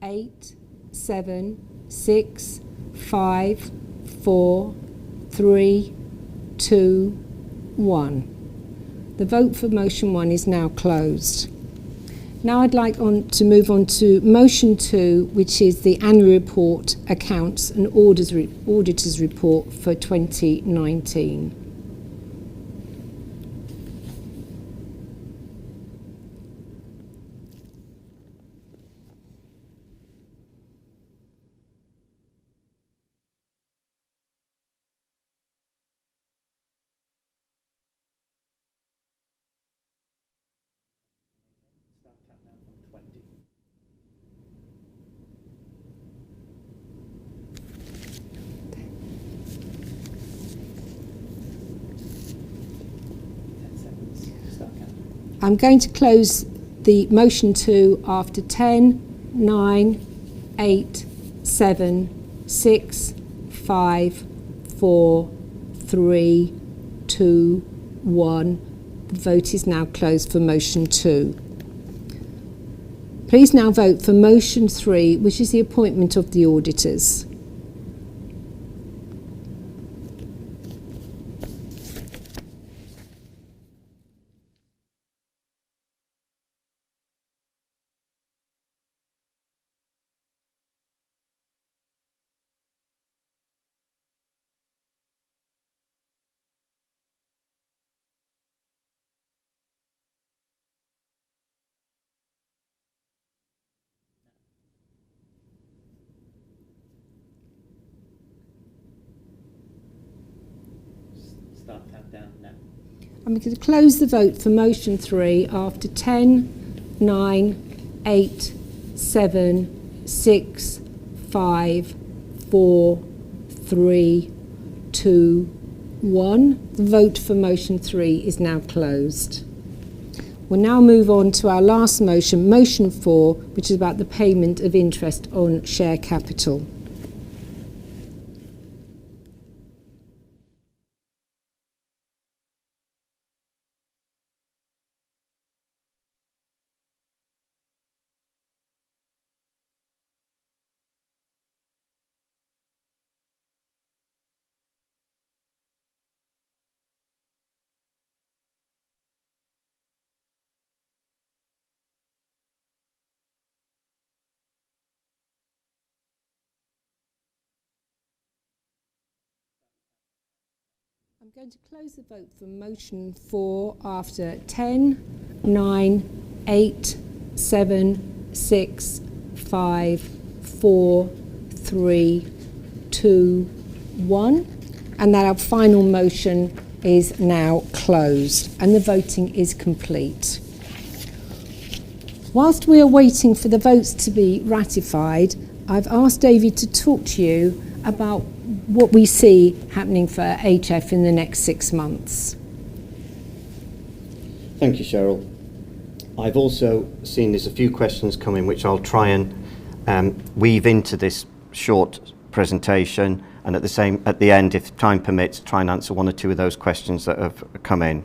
8, 7, 6, 5, 4, 3, 2, 1. The vote for motion 1 is now closed. Now I'd like to move on to motion 2, which is the annual report, accounts and auditors report for 2019. I'm going to close the motion 2 after 10, 9, 8, 7, 6, 5, 4, 3, 2, 1. The vote is now closed for motion 2. Please now vote for motion 3, which is the appointment of the auditors. Start countdown now. I'm going to close the vote for motion 3 after 10, 9, 8, 7, 6, 5, 4, 3, 2, 1. The vote for motion 3 is now closed. We'll now move on to our last motion, motion 4, which is about the payment of interest on share capital. I'm going to close the vote for motion 4 after 10, 9, 8, 7, 6, 5, 4, 3, 2, 1. And that our final motion is now closed and the voting is complete. Whilst we are waiting for the votes to be ratified, I've asked David to talk to you about what we see happening for HF in the next 6 months. Thank you, Cheryl. I've also seen there's a few questions coming which I'll try and weave into this short presentation, and at the end, if time permits, try and answer 1 or 2 of those questions that have come in.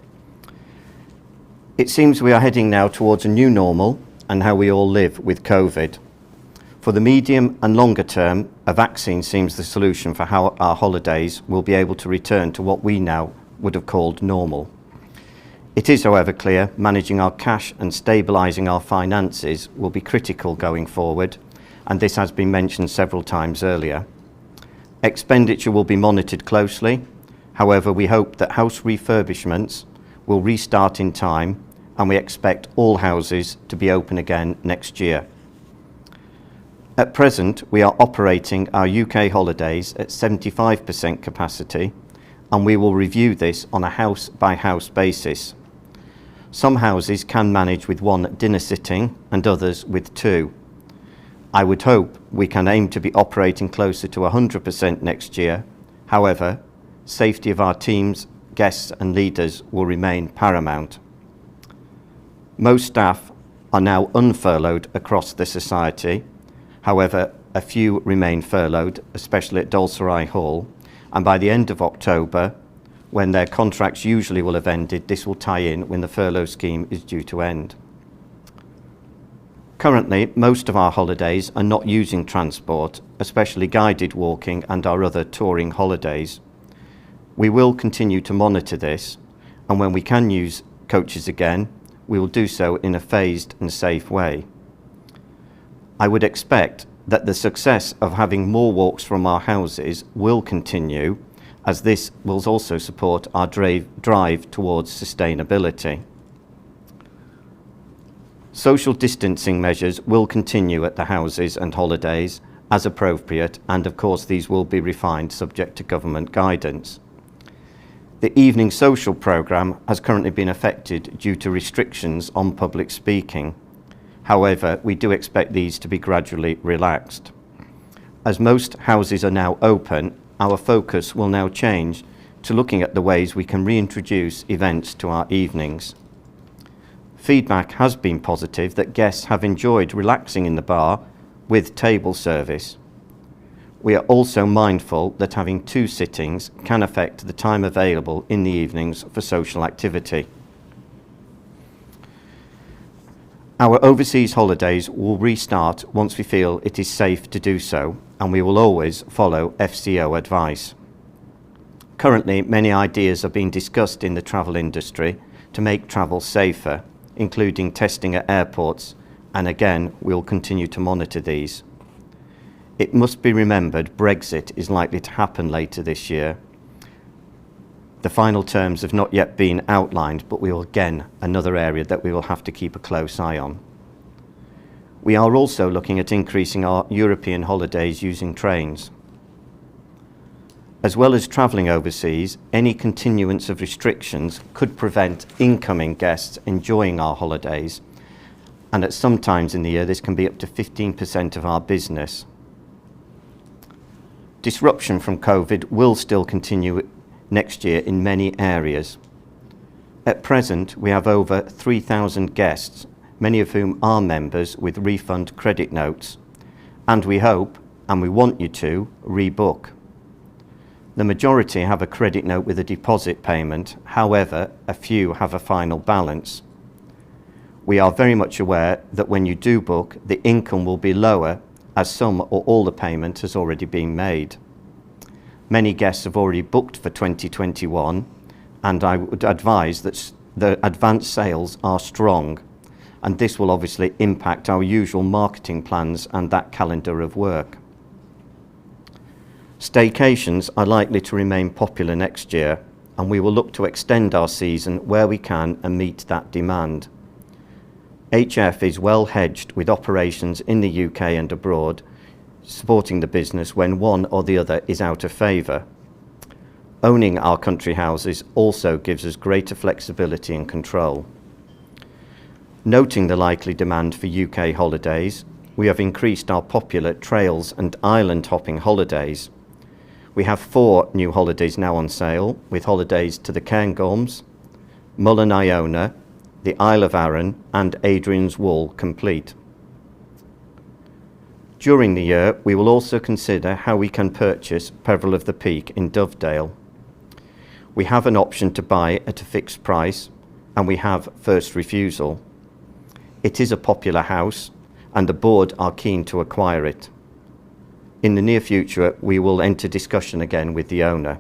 It seems we are heading now towards a new normal and how we all live with COVID. For the medium and longer term, a vaccine seems the solution for how our holidays will be able to return to what we now would have called normal. It is, however, clear managing our cash and stabilising our finances will be critical going forward, and this has been mentioned several times earlier. Expenditure will be monitored closely. However, we hope that house refurbishments will restart in time, and we expect all houses to be open again next year. At present, we are operating our UK holidays at 75% capacity, and we will review this on a house-by-house basis. Some houses can manage with 1 dinner sitting and others with 2. I would hope we can aim to be operating closer to 100% next year. However, safety of our teams, guests and leaders will remain paramount. Most staff are now unfurloughed across the society. However, a few remain furloughed, especially at Dalserai Hall, and by the end of October, when their contracts usually will have ended, this will tie in when the furlough scheme is due to end. Currently, most of our holidays are not using transport, especially guided walking and our other touring holidays. We will continue to monitor this, and when we can use coaches again, we will do so in a phased and safe way. I would expect that the success of having more walks from our houses will continue, as this will also support our drive towards sustainability. Social distancing measures will continue at the houses and holidays as appropriate, and of course these will be refined subject to government guidance. The evening social programme has currently been affected due to restrictions on public speaking. However, we do expect these to be gradually relaxed. As most houses are now open, our focus will now change to looking at the ways we can reintroduce events to our evenings. Feedback has been positive that guests have enjoyed relaxing in the bar with table service. We are also mindful that having 2 sittings can affect the time available in the evenings for social activity. Our overseas holidays will restart once we feel it is safe to do so, and we will always follow FCO advice. Currently, many ideas are being discussed in the travel industry to make travel safer, including testing at airports, and again, we'll continue to monitor these. It must be remembered Brexit is likely to happen later this year. The final terms have not yet been outlined, but we will again, another area that we will have to keep a close eye on. We are also looking at increasing our European holidays using trains. As well as travelling overseas, any continuance of restrictions could prevent incoming guests enjoying our holidays, and at some times in the year this can be up to 15% of our business. Disruption from COVID will still continue next year in many areas. At present, we have over 3,000 guests, many of whom are members with refund credit notes, and we hope, and we want you to, rebook. The majority have a credit note with a deposit payment, however, a few have a final balance. We are very much aware that when you do book, the income will be lower as some or all the payment has already been made. Many guests have already booked for 2021, and I would advise that the advanced sales are strong, and this will obviously impact our usual marketing plans and that calendar of work. Staycations are likely to remain popular next year, and we will look to extend our season where we can and meet that demand. HF is well hedged with operations in the UK and abroad, supporting the business when one or the other is out of favour. Owning our country houses also gives us greater flexibility and control. Noting the likely demand for UK holidays, we have increased our popular trails and island hopping holidays. We have 4 new holidays now on sale, with holidays to the Cairngorms, Mull and Iona, the Isle of Arran and Adrian's Wool complete. During the year, we will also consider how we can purchase Peveril of the Peak in Dovedale. We have an option to buy at a fixed price, and we have first refusal. It is a popular house, and the board are keen to acquire it. In the near future, we will enter discussion again with the owner.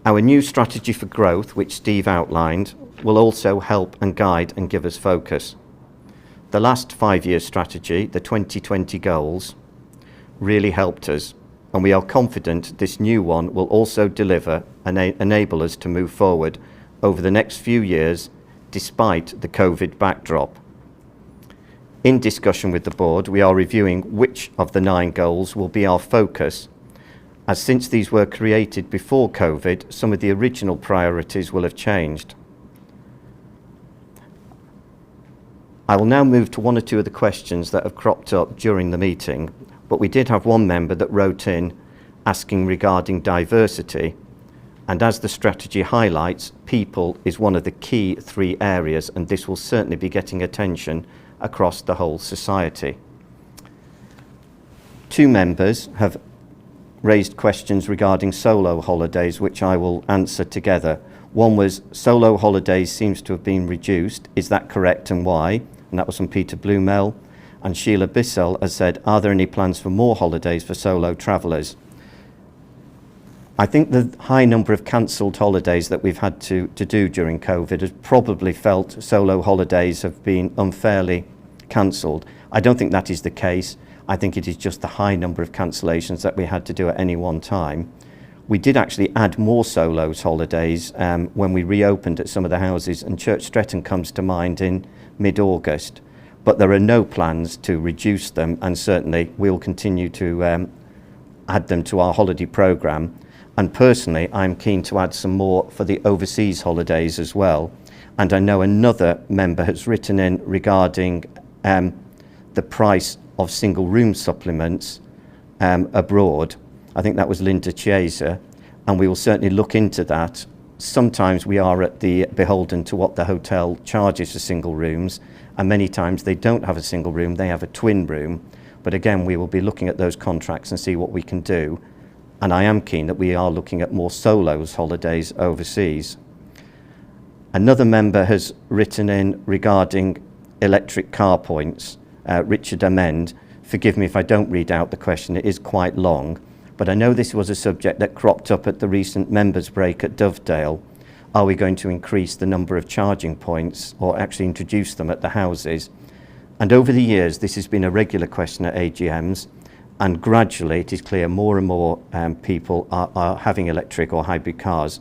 Our new strategy for growth, which Steve outlined, will also help and guide and give us focus. The last 5-year strategy, the 2020 goals, really helped us, and we are confident this new one will also deliver and enable us to move forward over the next few years despite the COVID backdrop. In discussion with the board, we are reviewing which of the 9 goals will be our focus, as since these were created before COVID, some of the original priorities will have changed. I will now move to 1 or 2 of the questions that have cropped up during the meeting, but we did have one member that wrote in asking regarding diversity, and as the strategy highlights, people is one of the key 3 areas, and this will certainly be getting attention across the whole society. 2 members have raised questions regarding solo holidays, which I will answer together. One was, solo holidays seems to have been reduced. Is that correct, and why? and that was from Peter Blumell. And Sheila Bissell has said, are there any plans for more holidays for solo travellers? I think the high number of cancelled holidays that we've had to do during COVID has probably felt solo holidays have been unfairly cancelled. I don't think that is the case. I think it is just the high number of cancellations that we had to do at any one time. We did actually add more solos holidays when we reopened at some of the houses, and Church Stretton comes to mind in mid-August. But there are no plans to reduce them, and certainly we'll continue to add them to our holiday programme. And personally, I'm keen to add some more for the overseas holidays as well. And I know another member has written in regarding the price of single room supplements abroad. I think that was Linda Chiesa, and we will certainly look into that. Sometimes we are at the beholden to what the hotel charges for single rooms, and many times they don't have a single room, they have a twin room. But again, we will be looking at those contracts and see what we can do. And I am keen that we are looking at more solos holidays overseas. Another member has written in regarding electric car points, Richard Amend. Forgive me if I don't read out the question, it is quite long, but I know this was a subject that cropped up at the recent members' break at Dovedale. Are we going to increase the number of charging points or actually introduce them at the houses? And over the years, this has been a regular question at AGMs, and gradually it is clear more and more people are having electric or hybrid cars.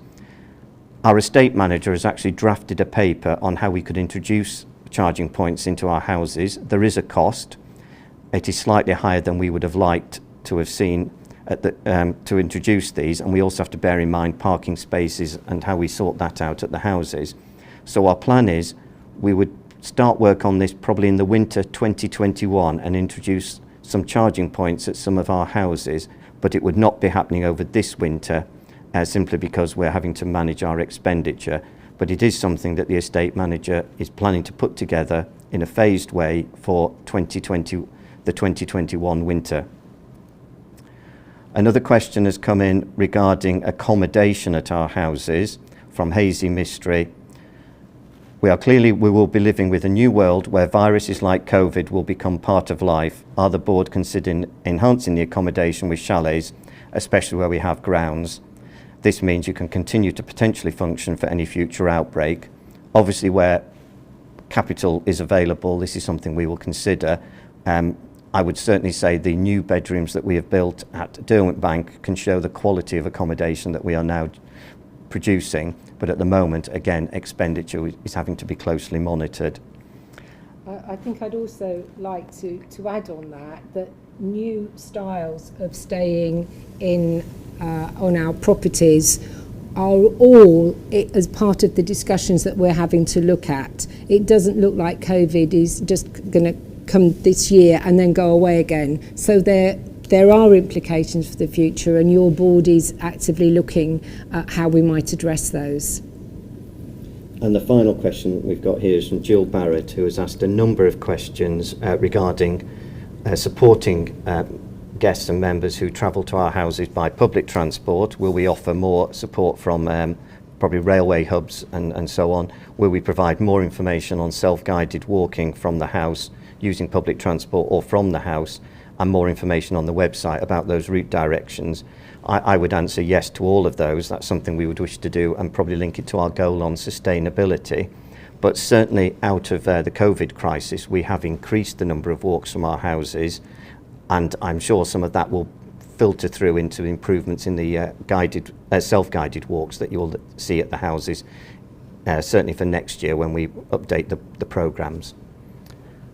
Our estate manager has actually drafted a paper on how we could introduce charging points into our houses. There is a cost. It is slightly higher than we would have liked to have seen at the, to introduce these, and we also have to bear in mind parking spaces and how we sort that out at the houses. So our plan is we would start work on this probably in the winter 2021 and introduce some charging points at some of our houses, but it would not be happening over this winter simply because we're having to manage our expenditure. But it is something that the estate manager is planning to put together in a phased way for the 2021 winter. Another question has come in regarding accommodation at our houses from Hazy Mystery. We will be living with a new world where viruses like COVID will become part of life. Are the board considering enhancing the accommodation with chalets, especially where we have grounds? This means you can continue to potentially function for any future outbreak. Obviously, where capital is available, this is something we will consider. I would certainly say the new bedrooms that we have built at Derwent Bank can show the quality of accommodation that we are now producing, but at the moment, again, expenditure is having to be closely monitored. I think I'd also like to add on that new styles of staying in on our properties are all as part of the discussions that we're having to look at. It doesn't look like COVID is just going to come this year and then go away again. So there are implications for the future, and your board is actively looking at how we might address those. And the final question that we've got here is from Jill Barrett, who has asked a number of questions regarding supporting guests and members who travel to our houses by public transport. Will we offer more support from probably railway hubs and so on? Will we provide more information on self-guided walking from the house using public transport or from the house, and more information on the website about those route directions? I would answer yes to all of those. That's something we would wish to do, and probably link it to our goal on sustainability. But certainly out of the COVID crisis, we have increased the number of walks from our houses, and I'm sure some of that will filter through into improvements in the self-guided walks that you will see at the houses, certainly for next year when we update the programmes.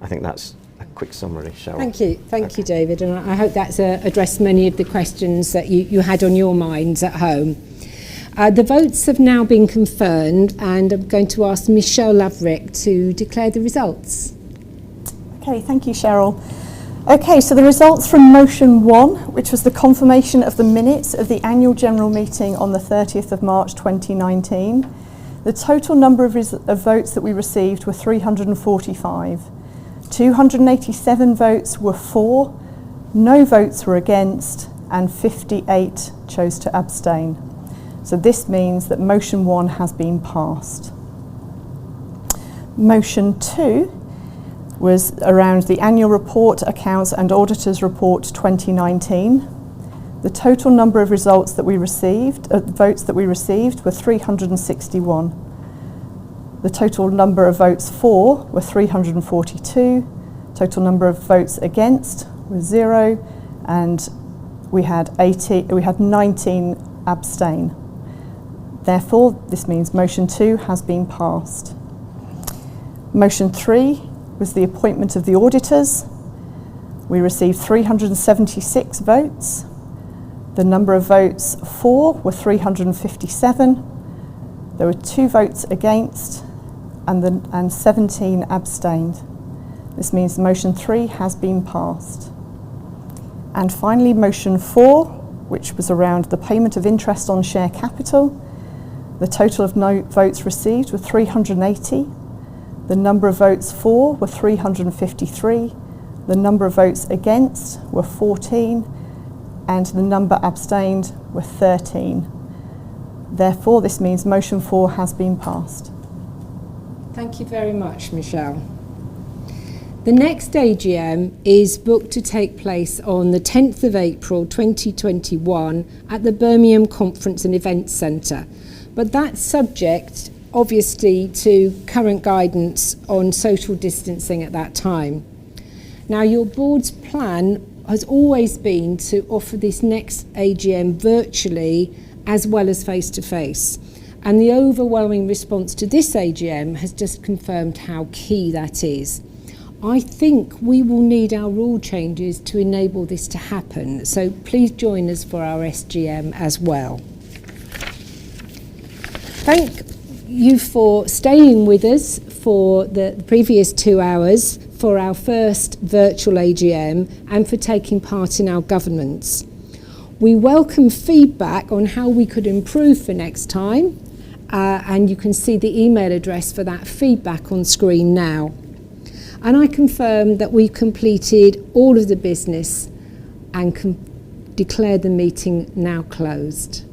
I think that's a quick summary, Cheryl. Thank you, David, and I hope that's addressed many of the questions that you had on your minds at home. The votes have now been confirmed, and I'm going to ask Michelle Laverick to declare the results. Okay, thank you, Cheryl. Okay, so the results from motion 1, which was the confirmation of the minutes of the annual general meeting on the 30th of March 2019. The total number of votes that we received were 345. 287 votes were for, no votes were against, and 58 chose to abstain. So this means that motion 1 has been passed. Motion 2 was around the annual report, accounts and auditors report 2019. The total number of results that we received, votes that we received were 361. The total number of votes for were 342. Total number of votes against was 0, and we had 19 abstain. Therefore, this means motion 2 has been passed. Motion 3 was the appointment of the auditors. We received 376 votes. The number of votes for were 357. There were 2 votes against and 17 abstained. This means motion 3 has been passed. And finally, motion 4, which was around the payment of interest on share capital. The total of votes received were 380. The number of votes for were 353. The number of votes against were 14. And the number abstained were 13. Therefore, this means motion 4 has been passed. Thank you very much, Michelle. The next AGM is booked to take place on the 10th of April 2021 at the Birmingham Conference and Events Centre, but that's subject obviously to current guidance on social distancing at that time. Now, your board's plan has always been to offer this next AGM virtually as well as face-to-face, and the overwhelming response to this AGM has just confirmed how key that is. I think we will need our rule changes to enable this to happen, so please join us for our SGM as well. Thank you for staying with us for the previous 2 hours for our first virtual AGM and for taking part in our governance. We welcome feedback on how we could improve for next time, and you can see the email address for that feedback on screen now. And I confirm that we've completed all of the business and declare the meeting now closed.